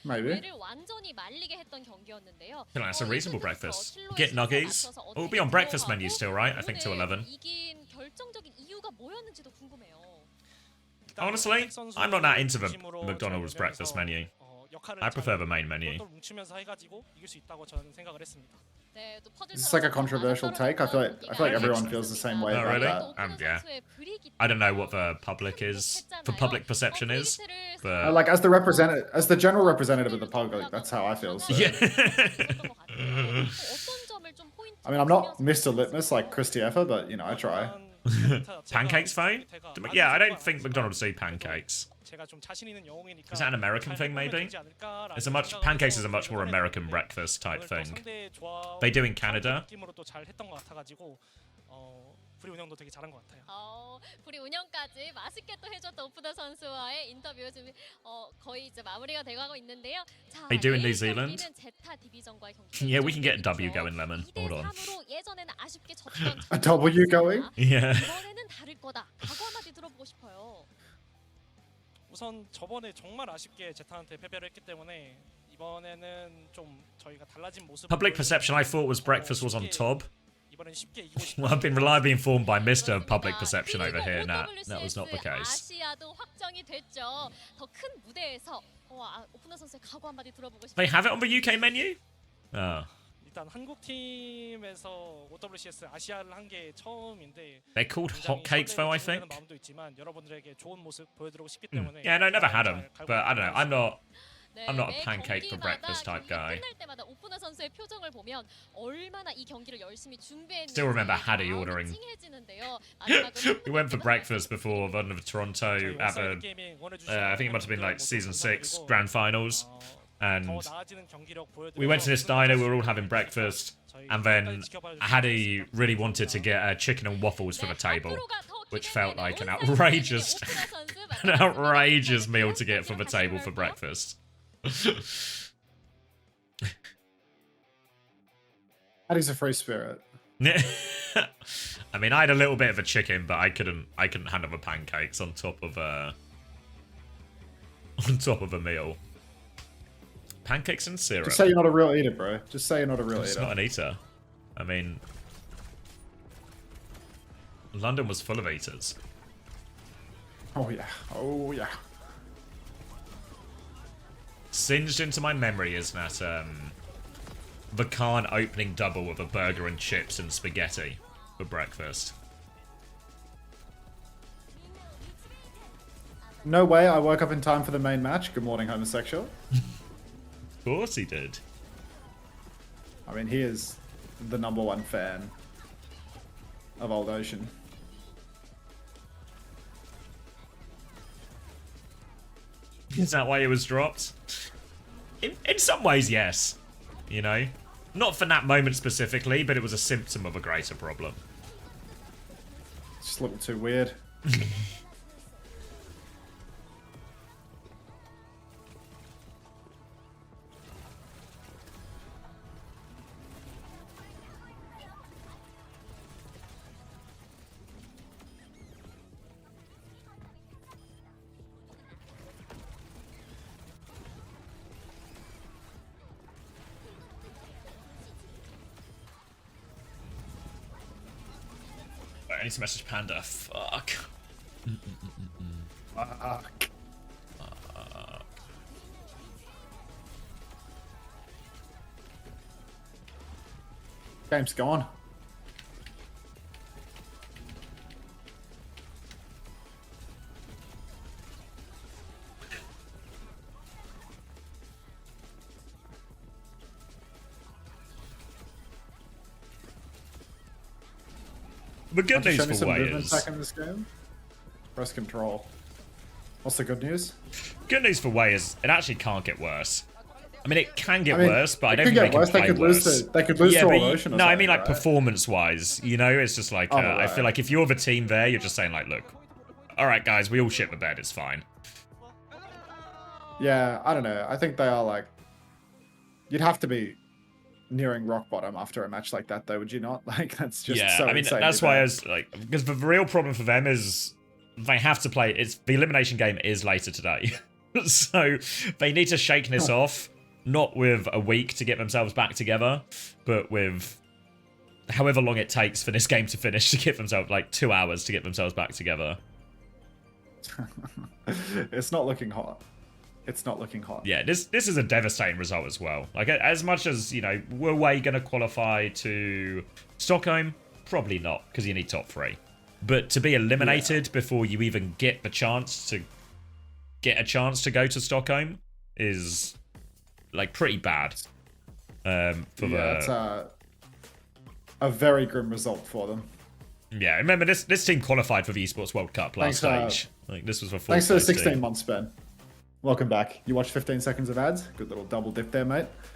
Maybe. I feel like that's a reasonable breakfast. Get nuggies. Oh, we'll be on breakfast menu still, right? I think till 11. Honestly, I'm not that into the McDonald's breakfast menu. I prefer the main menu. This is like a controversial take. I feel like everyone feels the same way Oh, about really? that. Yeah. I don't know what the public is, the public perception is, but Like as the general representative of the public, that's how I feel. So. yeah. I mean, I'm not Mr. Litmus like Christy Effer, but you know, I try. Pancakes fine? Yeah, I don't think McDonald's do pancakes. Is that an American thing, maybe? Pancakes is a much more American breakfast type thing. They do in Canada. 불이 운영까지 맛있게 또 해줬던 오프더 선수와의 인터뷰 지금 거의 이제 마무리가 돼가고 있는데요. 자, They do in New Zealand. 제타 디비전과의 경기. Yeah, we can get a W going, Lemon. Hold on. 예전에는 아쉽게 졌던 A W going? Yeah. 이번에는 다를 거다. 각오 한마디 들어보고 싶어요. 우선 저번에 정말 아쉽게 제타한테 패배를 했기 때문에 이번에는 좀 저희가 달라진 모습. Public perception I thought was breakfast was on top. Well, I've been reliably informed by Mr. Public Perception over here. Nah, that was not the case. They have it on the UK menu? Oh. 일단 한국 팀에서 OWCS 아시아를 한 게 처음인데. They're called hotcakes though, I think. 마음도 있지만 여러분들에게 좋은 모습 보여드리고 싶기 때문에. Yeah, no, never had them, but I don't know. I'm not a pancake for breakfast type guy. Still remember Haddy ordering. We went for breakfast before one of Toronto at the, I think it must have been like season 6 grand finals, and we went to this diner. We were all having breakfast, and then Haddy really wanted to get chicken and waffles for the table, which felt like an outrageous meal to get for the table for breakfast. Haddy's a free spirit. I mean, I had a little bit of a chicken, but I couldn't handle the pancakes on top of a meal. Pancakes and syrup. Just say you're not a real eater, bro. Just say you're not a real It's eater. not an eater. I mean, London was full of eaters. Oh yeah. Oh yeah. Singed into my memory is that the Khan opening double with a burger and chips and spaghetti for breakfast. No way I woke up in time for the main match. Good morning, homosexual. Of course he did. I mean, he is the #1 fan of Old Ocean. Is that why it was dropped? In some ways, yes. You know? Not for that moment specifically, but it was a symptom of a greater problem. It's just a little too weird. I need to message Panda. Fuck. Fuck. Game's gone. The good news Show me for some WAE movement is... back in this game. Press control. What's the good news? Good news for WAE is it actually can't get worse. I mean, it can get worse, but I don't it think could they get can worse. play worse. They could lose to but Old Ocean or no, I something, mean like right? performance-wise. You know, it's just like Oh, I right. feel like if you're the team there, you're just saying like, look, all right, guys, we all shit the bed. It's fine. Yeah, I don't know. I think they are like... You'd have to be nearing rock bottom after a match like that, though, would you not? Like, that's just Yeah, so I mean insanely that's why I bad. was like, because the real problem for them is they have to play. It's the elimination game is later today, so they need to shake this off. Not with a week to get themselves back together, but with however long it takes for this game to finish to get themselves, like 2 hours to get themselves back together. It's not looking hot. It's not looking hot. Yeah, this is a devastating result as well. Like, as much as, you know, were WAE going to qualify to Stockholm? Probably not, because you need top 3. But to be eliminated before you even get the chance to go to Stockholm is... like pretty bad. It's a very grim result for them. Yeah, remember this team qualified for the Esports World Cup last Thanks, stage. Like this was the Thanks for the 16 16 months, Ben. Welcome back. You watched 15 seconds of ads. Good little double dip there, mate.